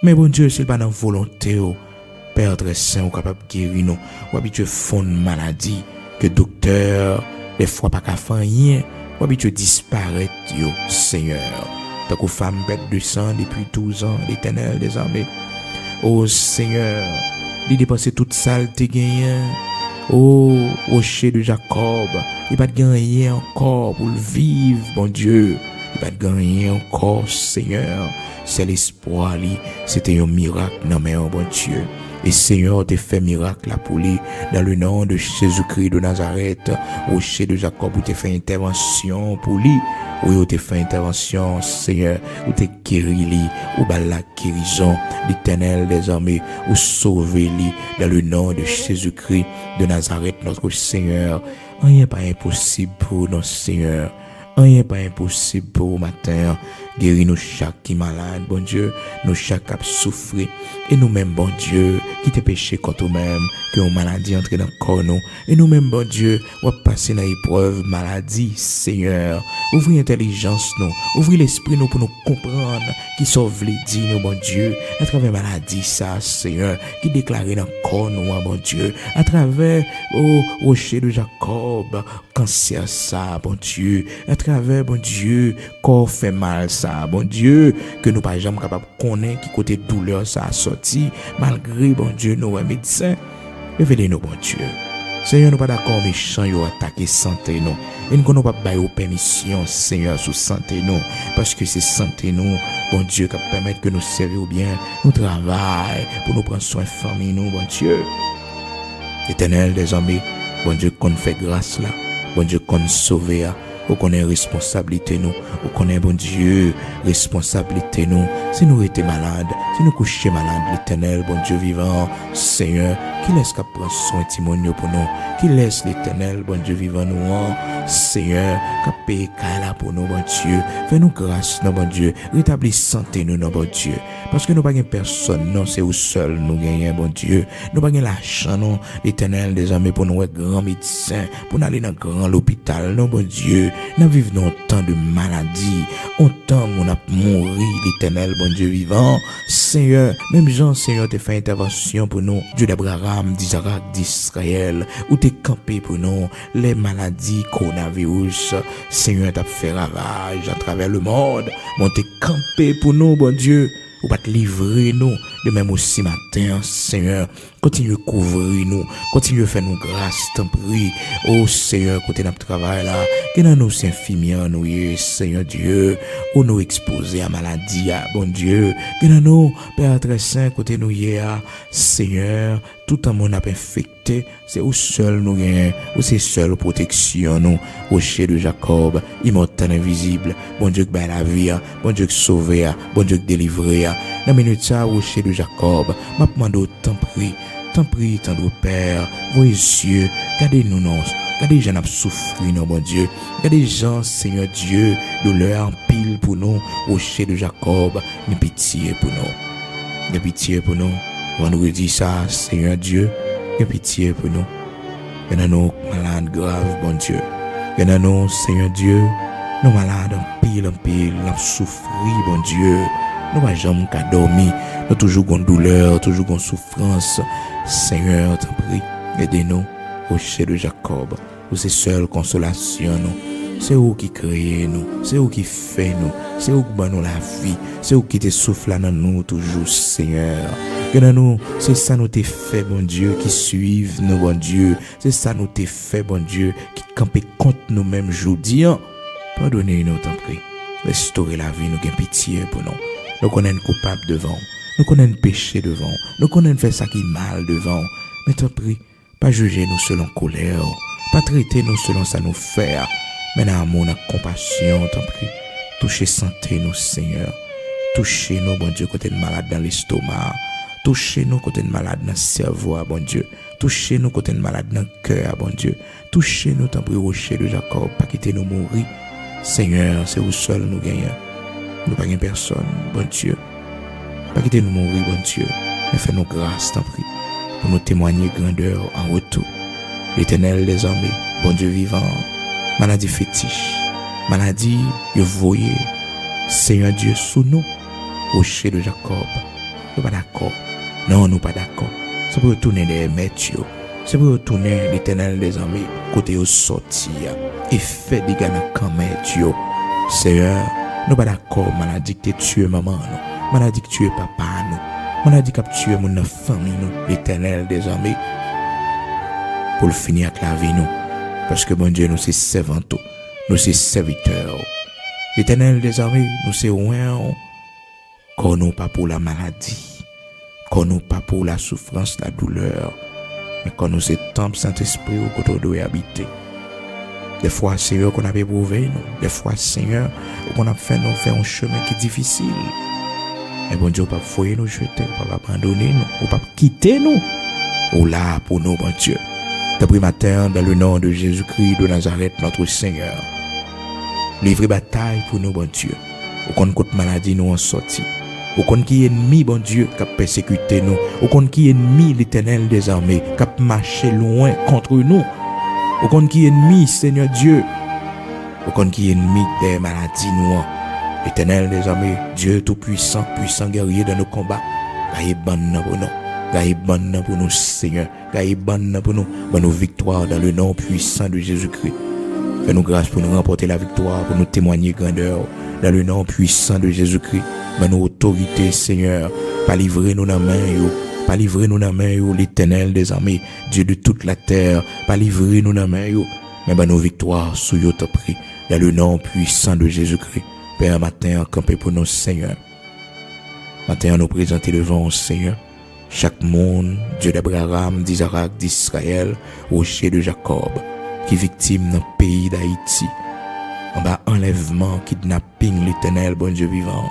Mais bon Dieu, c'est pas dans volonté, Père très saint, ou capable de guérir nous, ou habitué fondre maladie, que docteur, des fois pas qu'à faire rien, ou habitué disparaître, Seigneur. Tant que femme bête de sang depuis 12 ans, l'Éternel des armées. Oh Seigneur, il dépasse toute saleté gagnée. Oh, rocher de Jacob, il pas de gagner encore pour le vivre, bon Dieu. Il pas de gagner encore, Seigneur. C'est l'espoir, c'était un miracle, non mais un bon Dieu. Et Seigneur, t'es fait miracle là pour lui, dans le nom de Jésus-Christ de Nazareth, rocher de Jacob, où t'es fait intervention pour lui. Oui, où t'es fait intervention, Seigneur, où t'es guéri lui, où bah la guérison, l'Éternel des armées, où sauver lui, dans le nom de Jésus-Christ de Nazareth, notre Seigneur. Rien n'est pas impossible pour notre Seigneur. Rien n'est pas impossible pour matin. Guéris nous chaque qui est malade, bon Dieu. Nous chaque qui souffre. Et nous-mêmes, bon Dieu, qui te péché contre nous-mêmes, que nos maladies entrent dans le corps nous. Et nous-mêmes, bon Dieu, on va passer dans l'épreuve maladie, Seigneur. Ouvrir l'intelligence nous. Ouvrir l'esprit nous pour nous comprendre qui sauve les dits nous, bon Dieu. À travers maladie, ça, Seigneur, qui déclare dans le corps nous, bon Dieu. À travers, rocher de Jacob, cancer, ça, bon Dieu. À travers, bon Dieu, corps fait mal, ça, bon Dieu, que nous pas jamais capable de connaître qui côté douleur ça a sorti, malgré, bon Dieu, nos médecins. Révélez-nous, bon Dieu. Seigneur, nous pas d'accord, méchants, ils ont attaqué santé, nous. Et nous n'avons pas baillé permission, Seigneur, sur santé, nous. Parce que c'est santé, nous, bon Dieu, qui permet que nous servions bien, nous travaillons, pour nous prendre soin de famille, nous, bon Dieu. Éternel des armées, bon Dieu, qu'on fait grâce là, bon Dieu, qu'on sauve là. Ou qu'on ait responsabilité nous, ou qu'on ait bon Dieu, responsabilité nous. Si nous étions malades, si nous couchions malades, l'Éternel, bon Dieu vivant, Seigneur, qui laisse qu'à prendre soin témoignage pour nous, qui laisse l'Éternel, bon Dieu vivant nous, Seigneur, qu'à payer là pour nous, bon Dieu, fais-nous grâce, non, bon Dieu, rétablis santé nous, non, bon Dieu, parce que nous n'avons pas personne, non, c'est où seul nous gagnons, bon Dieu, nous n'avons pas l'argent, non, l'Éternel des armées pour nous être grand médecin, pour nous aller dans grand l'hôpital, non, bon Dieu. Nous vivons autant de maladies, autant où on a mouru, l'Éternel, bon Dieu vivant. Seigneur, même Jean, Seigneur, t'es fait intervention pour nous. Dieu d'Abraham, d'Isaac, d'Israël, où t'es campé pour nous. Les maladies, coronavirus, Seigneur, t'as fait ravage à travers le monde. Bon, t'es campé pour nous, bon Dieu. Ou pas te livrer nous, de même aussi matin, Seigneur, continue à couvrir nous, continue à faire nous grâce, t'en prie, oh Seigneur, côté notre travail là, que dans nous infirmières nous, Seigneur Dieu, ou nous exposer à maladie, bon Dieu, que dans nous, Père très saint, côté nous, Seigneur, tout en monde a infecté, C'est où seul nous gagnons, où c'est seule protection nous, rocher de Jacob, immortel invisible, bon Dieu qui bat la vie, bon Dieu qui sauve, bon Dieu qui délivre. Dans minute ça, rocher de Jacob, m'a demandé tant prie, tendre Père, vos yeux, gardez-nous non, gardez les gens qui souffrent, non, bon Dieu, gardez les gens, Seigneur Dieu, douleur en pile pour nous, rocher de Jacob, une pitié pour nous, de pitié pour nous. Vendredi ça, Seigneur Dieu, de pitié pour nous. Il y en a nous malades graves, bon Dieu. Il y en a nous, Seigneur Dieu, nous malades en pile, nous souffrir, bon Dieu. Nous n'avons jamais qu'à dormir. Nous toujours une douleur, toujours une souffrance. Seigneur, t'en prie, aidez-nous, rocher de Jacob. Vous c'est seule consolation, nous. C'est vous qui créez nous. C'est vous qui fait nous. C'est vous qui donne nous la vie. C'est vous qui te souffle dans nous toujours, Seigneur. Que dans nous, c'est ça nous t'es fait, bon Dieu, qui suivent nous, bon Dieu. C'est ça nous t'es fait, bon Dieu, qui campent contre nous-mêmes aujourd'hui. Pardonnez-nous, t'en prie. Restaurez la vie, nous avons pitié pour nous. Nous connaissons coupable devant. Nous connaissons péché devant. Nous connaissons fait ça qui est mal devant. Mais t'en prie, pas juger nous selon colère. Pas traiter nous selon ça nous faire. Mais dans amour, dans compassion, t'en prie. Touchez santé nous, Seigneur. Touchez nous, bon Dieu, côté de malade dans l'estomac. Touchez nous côté de malade dans le cerveau, bon Dieu. Touchez nous côté de malade dans le cœur, bon Dieu. Touchez nous, t'en prie, rocher de Jacob, pas quitter nous mourir. Seigneur, c'est vous seul nous gagnons. Nous pas personne, bon Dieu. Pas quitter nous mourir, bon Dieu. Mais fais-nous grâce, t'en prie, pour nous témoigner grandeur en retour. L'Éternel des armées, bon Dieu vivant, maladie fétiche, maladie, vous voyez, Seigneur Dieu sous nous, rocher de Jacob. Nous pas d'accord. Non, nous pas d'accord. C'est pour retourner les maîtres. C'est pour retourner l'Éternel des armées, côté au sorti, et fait des gars dans quand maîtres. Seigneur, nous pas d'accord, maladie que tu es maman, nous. Maladie que tu es papa, nous. Maladie que tu es mon famille, nous. L'Éternel des armées, pour le finir avec la vie, nous. Parce que bon Dieu, nous c'est servants, nous c'est serviteurs. L'Éternel des armées, nous c'est loin. Qu'on nous pas pour la maladie, qu'on nous pas pour la souffrance, la douleur, mais qu'on nous c'est temple Saint-Esprit où qu'on doit habiter. Des fois, Seigneur, qu'on a éprouvé nous. Des fois, Seigneur, qu'on a fait nous faire un chemin qui est difficile. Mais bon Dieu, pas foyer nous jeter, pas abandonner nous, ou pas quitter nous. Ou là pour nous, bon Dieu. D'après matin, dans le nom de Jésus-Christ de Nazareth, notre Seigneur. Livrer bataille pour nous, bon Dieu. Ou qu'on côté maladie nous en sorti. Ou qu'on qui ennemi, bon Dieu, qui a persécuté nous. Ou qu'on qui ennemi, l'Éternel des armées, qui a marché loin contre nous. Ou qu'on qui ennemi, Seigneur Dieu. Ou qu'on qui ennemi des maladies nous. L'Éternel des armées, Dieu tout-puissant, puissant guerrier dans nos combats. Gaïe bonne pour nous. Gaïe bonne pour nous, Seigneur. Gaïe bonne pour nous. Bonne victoire dans le nom puissant de Jésus-Christ. Fais-nous grâce pour nous remporter la victoire, pour nous témoigner grandeur. Dans le nom puissant de Jésus-Christ, mais nos autorités, Seigneur, pas livrer nous dans la main, pas livrer nous dans la main, l'Éternel des armées, Dieu de toute la terre, pas livrer nous dans la main, mais nos victoires sous yo te prie, dans le nom puissant de Jésus-Christ. Père, matin, camper pour nous, Seigneur. Matin, nous présenter devant, Seigneur, chaque monde, Dieu d'Abraham, d'Isaac, d'Israël, rocher de Jacob, qui est victime dans le pays d'Haïti. En bas, enlèvement, kidnapping, l'Éternel, bon Dieu vivant.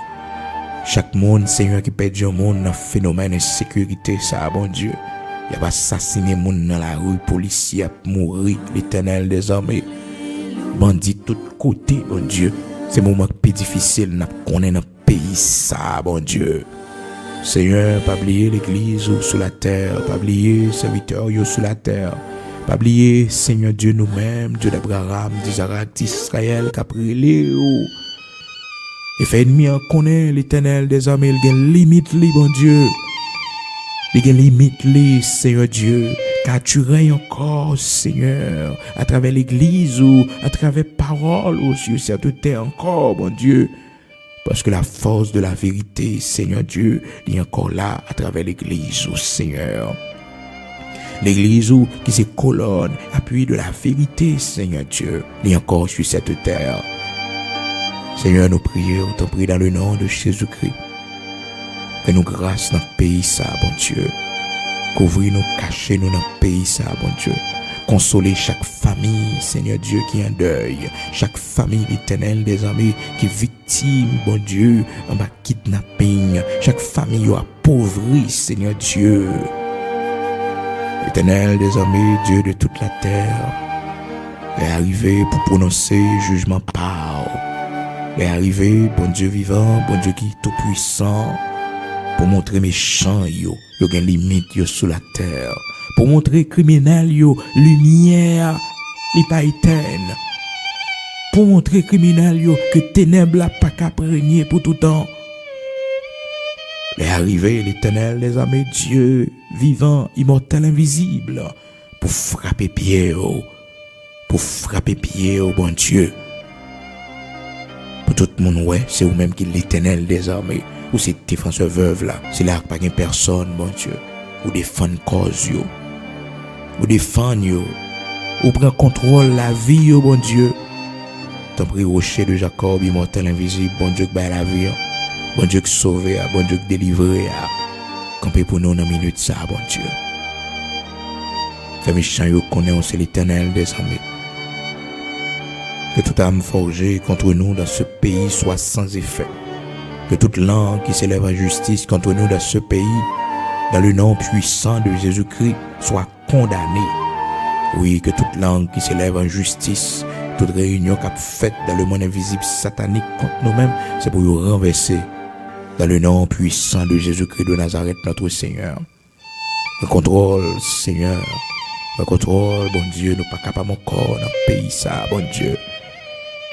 Chaque monde, Seigneur, qui perd du monde dans le phénomène de sécurité, ça, bon Dieu. Il y a assassiné monde dans la rue, policier a mourir, l'Éternel des armées. Bandit tout côté, bon Dieu. C'est un moment plus difficile, n'a connaît dans le pays, ça, bon Dieu. Seigneur, pas oublier l'église ou sous la terre, pas oublier serviteurs ou sous la terre. Pas oublier, Seigneur Dieu, nous-mêmes, Dieu d'Abraham, d'Isaac, d'Israël, qui a pris et fait ennemi en connaît l'Éternel des armées, il y a limite, bon Dieu. Il y a limite, Seigneur Dieu, car tu règnes encore, Seigneur, à travers l'église ou à travers parole ou sur cette terre encore, bon Dieu. Parce que la force de la vérité, Seigneur Dieu, est encore là à travers l'église, oh Seigneur. L'église qui se colonne, appui de la vérité, Seigneur Dieu, est encore sur cette terre. Seigneur, nous prions, t'en prie dans le nom de Jésus-Christ. Fais-nous grâce dans le pays, ça, bon Dieu. Couvrir-nous, cacher-nous dans le pays, ça, bon Dieu. Consoler chaque famille, Seigneur Dieu, qui est en deuil. Chaque famille, l'Éternel, des amis, qui est victime, bon Dieu, en bas kidnapping. Chaque famille appauvrie, Seigneur Dieu. L'Éternel, des amis, Dieu de toute la terre, est arrivé pour prononcer jugement par. Est arrivé, bon Dieu vivant, bon Dieu qui est tout puissant, pour montrer méchants, yo gen limite yo sous la terre. Pour montrer criminel yo lumière li pas éteinte. Pour montrer criminel yo que ténèbres la pas qu'à régner pour tout temps. Est arrivé l'Éternel, les amis, Dieu vivant, immortel, invisible, pour frapper pied, bon Dieu. Pour tout le monde, ouais, c'est vous-même qui l'Éternel des armées. Ou c'est défenseur veuve là, c'est là pas personne, bon Dieu. Ou défendre cause yo. Ou défendre yo. Ou prendre contrôle la vie yo, bon Dieu. T'en prie rocher de Jacob, immortel, invisible, bon Dieu qui bat la vie. Bon Dieu qui sauve, bon Dieu qui délivre. Campez pour nous dans minute ça, bon Dieu. Fait méchant yo connaît, c'est l'Éternel des armées. Que toute âme forgée contre nous dans ce pays soit sans effet. Que toute langue qui s'élève en justice contre nous dans ce pays, dans le nom puissant de Jésus-Christ, soit condamnée. Oui, que toute langue qui s'élève en justice, toute réunion qu'a faite dans le monde invisible satanique contre nous-mêmes, c'est pour nous renverser. Dans le nom puissant de Jésus-Christ de Nazareth, notre Seigneur. Le contrôle, Seigneur. Le contrôle, bon Dieu, nous pas capables encore dans le pays, ça, bon Dieu.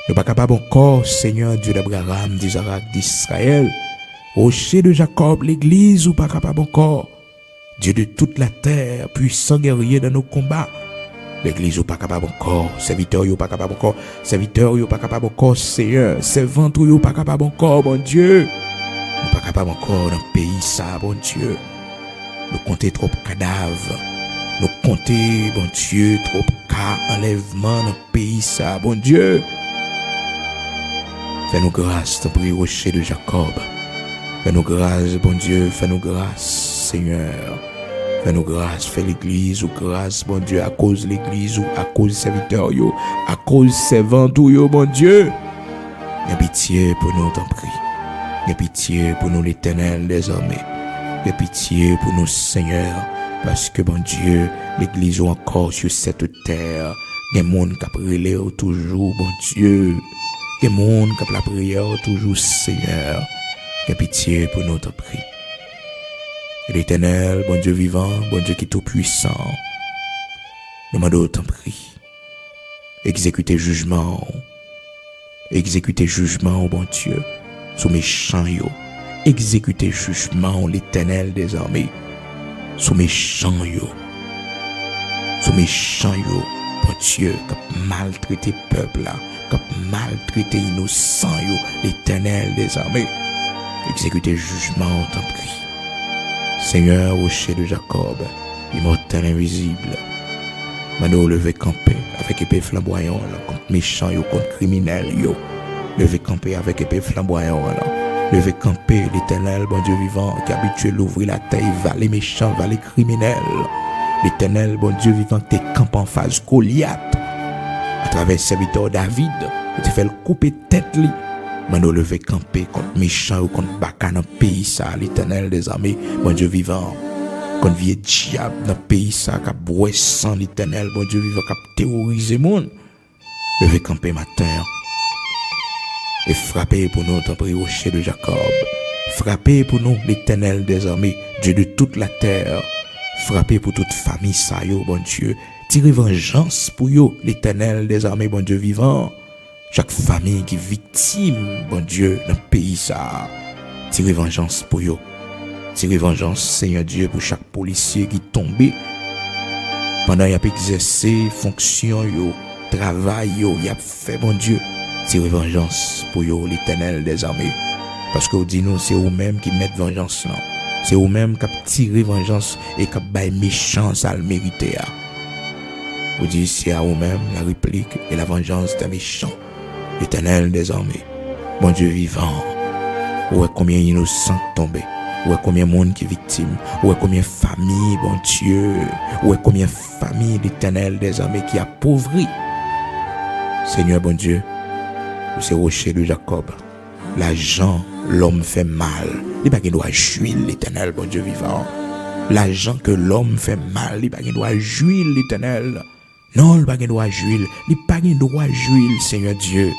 Nous pas capables encore, Seigneur Dieu d'Abraham, d'Isaac, d'Israël. Rocher de Jacob, l'église, ou pas capable encore. Dieu de toute la terre, puissant guerrier dans nos combats. L'église, ou pas capable encore. Serviteur, ou pas capable encore. Serviteur, ou pas capable encore, Seigneur. Servante, ou pas capable encore, bon Dieu. Nous pas capable encore dans le pays, ça, bon Dieu. Nous compter trop cadavres. Nous compter, bon Dieu, trop cas enlèvement dans le pays, ça, bon Dieu. Fais-nous grâce, t'en prie, rocher de Jacob. Fais-nous grâce, bon Dieu, fais-nous grâce, Seigneur. Fais-nous grâce, fais l'église ou grâce, bon Dieu, à cause de l'église ou à cause serviteur, yo, à cause servant, yo, bon Dieu. Aie pitié pour nous, t'en prie. Aie pitié pour nous, l'Éternel des armées. Aie pitié pour nous, Seigneur, parce que, bon Dieu, l'église ou encore sur cette terre, il y a des gens qui prient toujours, bon Dieu. Il y a des gens qui ont la prière toujours, Seigneur. Aie pitié pour nous, t'en prie. L'Éternel, bon Dieu vivant, bon Dieu qui est tout puissant, nous demandons, t'en prie. Exécutez jugement, bon Dieu, sous méchants yo. Exécutez jugement, l'Éternel des armées, sous méchants yo. Sous méchants yo, bon Dieu, qui a maltraité peuple là, qui a maltraité innocent yo, l'Éternel des armées. Exécutez jugement, t'en prie. Seigneur, rocher de Jacob, immortel invisible, maintenant levé campé avec épée flamboyant contre méchants yo, contre criminels yo. Levé campé avec épée flamboyant levé campé l'Éternel, bon Dieu vivant, qui habitué l'ouvrir la terre, va les méchants, va les criminels. L'Éternel, bon Dieu vivant, qui campe en face Goliath, à travers serviteur David, qui fait le couper tête li. Maintenant levé campé contre méchants ou contre bacans dans le pays ça, l'Éternel des armées, bon Dieu vivant, contre vieux diable dans le pays ça, qui a boué sang l'Éternel, bon Dieu vivant, qui a terrorisé le monde. Levé campé matin et frappez pour nous, t'en prie, rocher de Jacob. Frappez pour nous, l'Éternel des armées, Dieu de toute la terre. Frappez pour toute famille ça, yo, bon Dieu. Tirez vengeance pour yo, l'Éternel des armées, bon Dieu vivant. Chaque famille qui est victime, bon Dieu, dans le pays ça. Tirez vengeance pour yo. Tirez vengeance, Seigneur Dieu, pour chaque policier qui est tombé. Pendant qu'il a exercé fonction yo, travail yo, il a fait, bon Dieu. Tirez vengeance pour yo, l'Éternel des armées. Parce que vous dites nous, c'est vous-même qui mettez vengeance là. C'est vous-même qui tirez vengeance et qui baillez méchance à le mériter. Vous dites c'est à vous-même la réplique et la vengeance des méchants. L'Éternel des armées, bon Dieu vivant, ouais combien innocents tombés, Ouais, combien de monde qui est victime. Ouais, combien de familles, bon Dieu. Ouais, combien de familles, l'Éternel des armées qui appauvrit. Seigneur, bon Dieu, c'est rocher de Jacob. L'argent, l'homme fait mal. Il n'y a pas de droit jouir l'Éternel, bon Dieu vivant. L'argent que l'homme fait mal, il n'y a pas de droit jouir l'Éternel. Non, il n'y a pas de droit jouir. Il n'y a pas de droit jouir, Seigneur Dieu.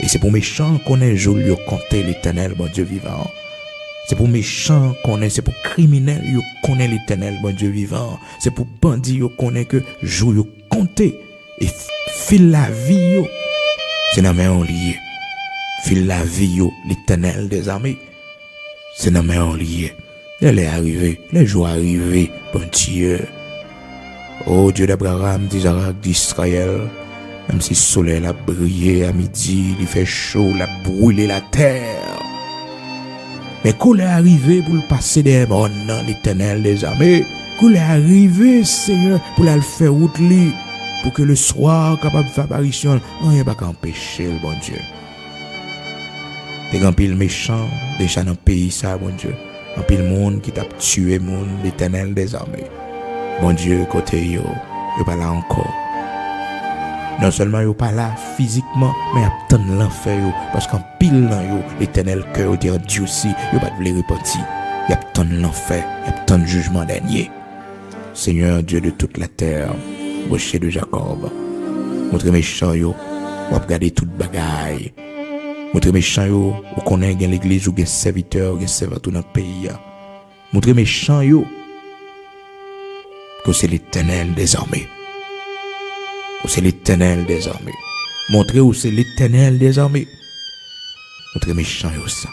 Et c'est pour méchants qu'on est jour de compter l'Éternel, bon Dieu vivant. C'est pour méchants qu'on est, c'est pour criminels qu'on est l'Éternel, bon Dieu vivant. C'est pour bandits qu'on est que jour de compter. Et file la vie, c'est dans main lié. File la vie, l'Éternel des armées. C'est dans main lié. Elle est arrivée, les jours arrivés, bon Dieu. Oh Dieu d'Abraham, d'Isaac, d'Israël. Même si le soleil a brillé à midi, il fait chaud, il a brûlé la terre. Mais quand il est arrivé pour le passer des mondes dans l'Éternel des armées, quand il est arrivé, Seigneur, pour le faire route, pour que le soir capable de faire apparition, on n'y a pas qu'à empêcher le bon Dieu. Des gens pile méchants, déjà dans le pays, ça, bon Dieu. Un pile monde qui t'a tué, monde, l'Éternel des armées. Bon Dieu, côté yo, yo pas là encore. Non seulement yo pas là physiquement, mais attend l'enfer yo, parce qu'en pile dans yo, l'Éternel cœur dit Dieu aussi, yo pas de les repentir. Y attend l'enfer, y attend le jugement dernier. Seigneur Dieu de toute la terre, rocher de Jacob, montre méchant yo, ou regarder toute bagaille. Montre méchant yo, ou connaît gen l'église ou gen serviteur, gen servant dans notre pays. Montre méchant yo, que c'est l'Éternel des armées. C'est l'Éternel des armées. Montrez où c'est l'Éternel des armées. Notre méchant est ça.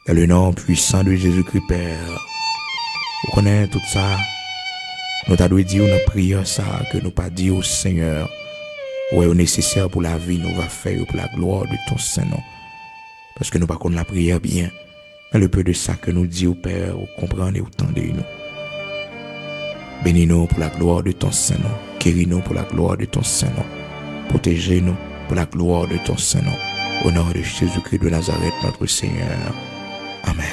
Dans le nom puissant de Jésus-Christ, Père. Vous connaissez tout ça. Nous t'avons dit une prière ça, que nous pas dit au Seigneur. Ouais, est nécessaire pour la vie, nous va faire pour la gloire de ton Saint-Nom. Parce que nous pas connaissons la prière bien. Mais le peu de ça que nous dit au Père, vous comprenez et vous tendez nous. Bénis-nous pour la gloire de ton Saint-Nom. Guéris-nous pour la gloire de ton Saint-Nom. Protégez-nous pour la gloire de ton Saint-Nom. Au nom de Jésus-Christ de Nazareth, notre Seigneur. Amen.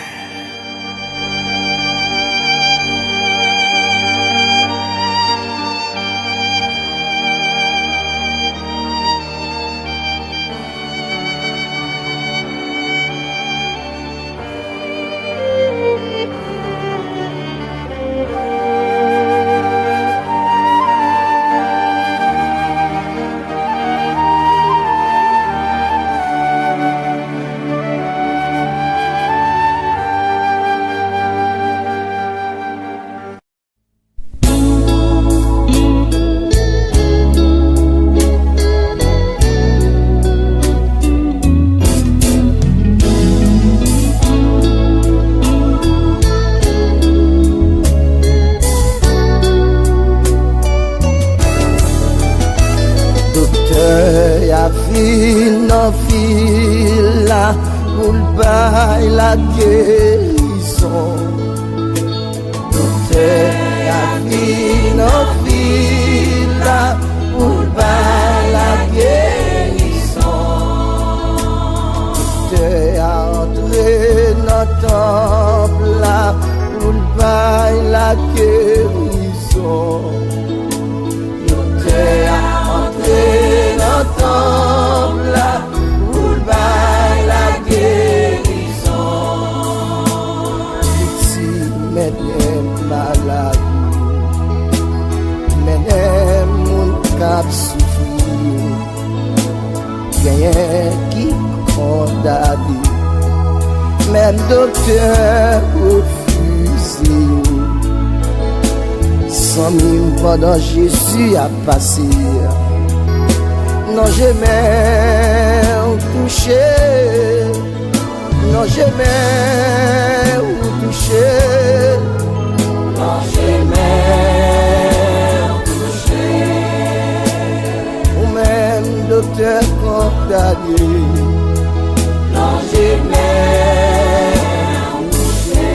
La guérison, docteur, la vie, nos vies, là, pour la guérison. Docteur, a entré dans temple, là, pour la guérison. Docteur, a entré dans temple, là, pour la guérison. Malade, mais mon cap souffrir, gagne qui condamné, même docteur refusé. 100 000 pendant Jésus a passé, non jamais touché, non jamais touché. Non, jamais touché. Ou même docteur condamné. Non, jamais touché.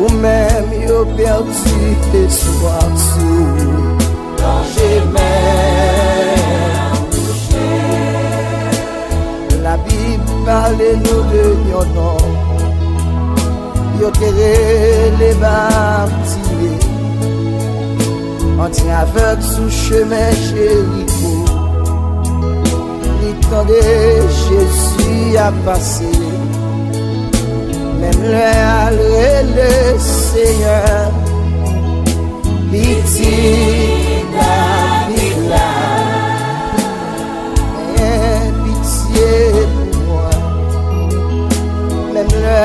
Ou même yo perdu espoir sur. Non, jamais touché. La Bible parle nous de yon nom. yo terré les baptisés. On tient aveugle sous chemin Jéricho. L'itendait Jésus a passé. Même le Seigneur, pitié David là, pitié pour moi. Même le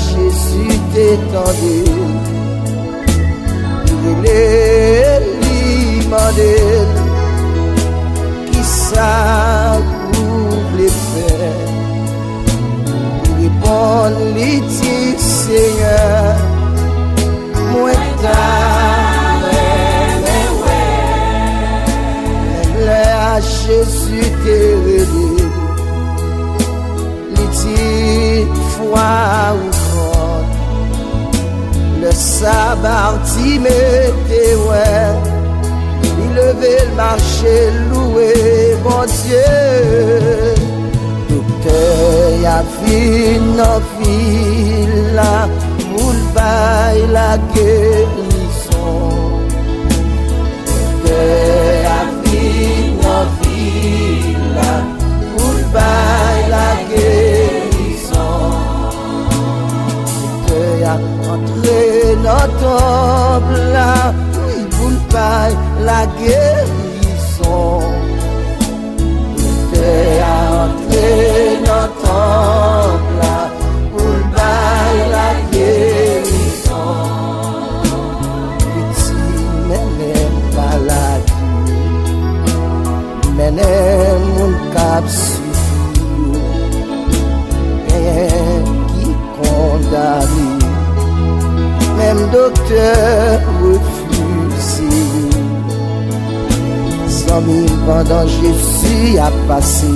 Jésus t'étendait, il est demandé qui ça pour les faire. Répond les dit Seigneur, moi t'aime, même là Jésus t'est révélé, les dit foi ou crotte, le sabbat t'y mettait ouais, il levait le marché, loué bon Dieu. Y'a vu nos villes, pour le bail la guérison. Y'a vu nos villes, pour le bail la guérison. Y'a entré notre temple là, oui, pour le bail la guérison. Y'a entré notre temple là, pour le bail la guérison. Petit même maladie, même mon cap suffit, rien qui condamne, même docteur refuse. Sans mille pendant Jésus a passé.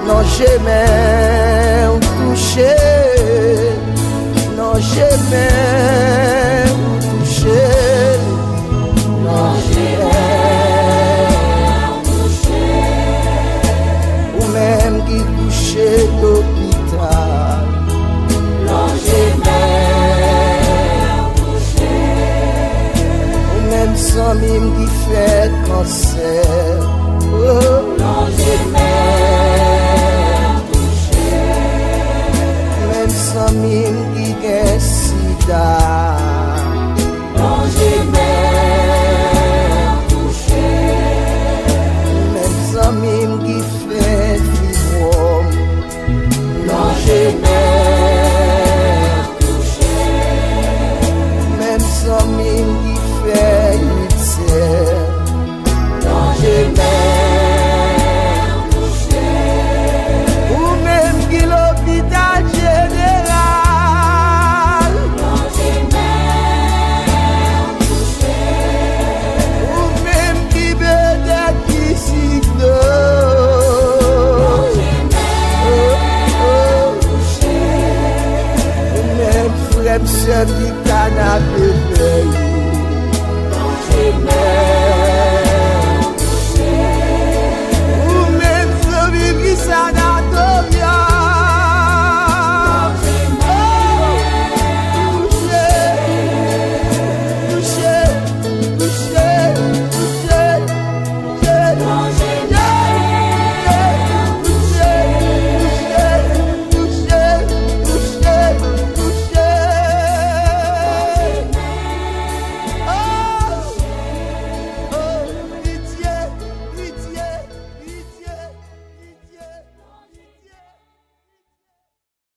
Non, jamais touché, non, jamais touché, non, jamais touché, ou même qui couché d'hôpital, non, jamais touché, ou même sans mime qui fait cancer, oh, non, jamais. Sans mime qui est sida, non j'ai même touché. Même sans mime qui fait fibrome, non j'ai même touché. Même sans mime qui fait ulcère, non j'ai même touché. Ou même qui l'hôpital seul du canapé.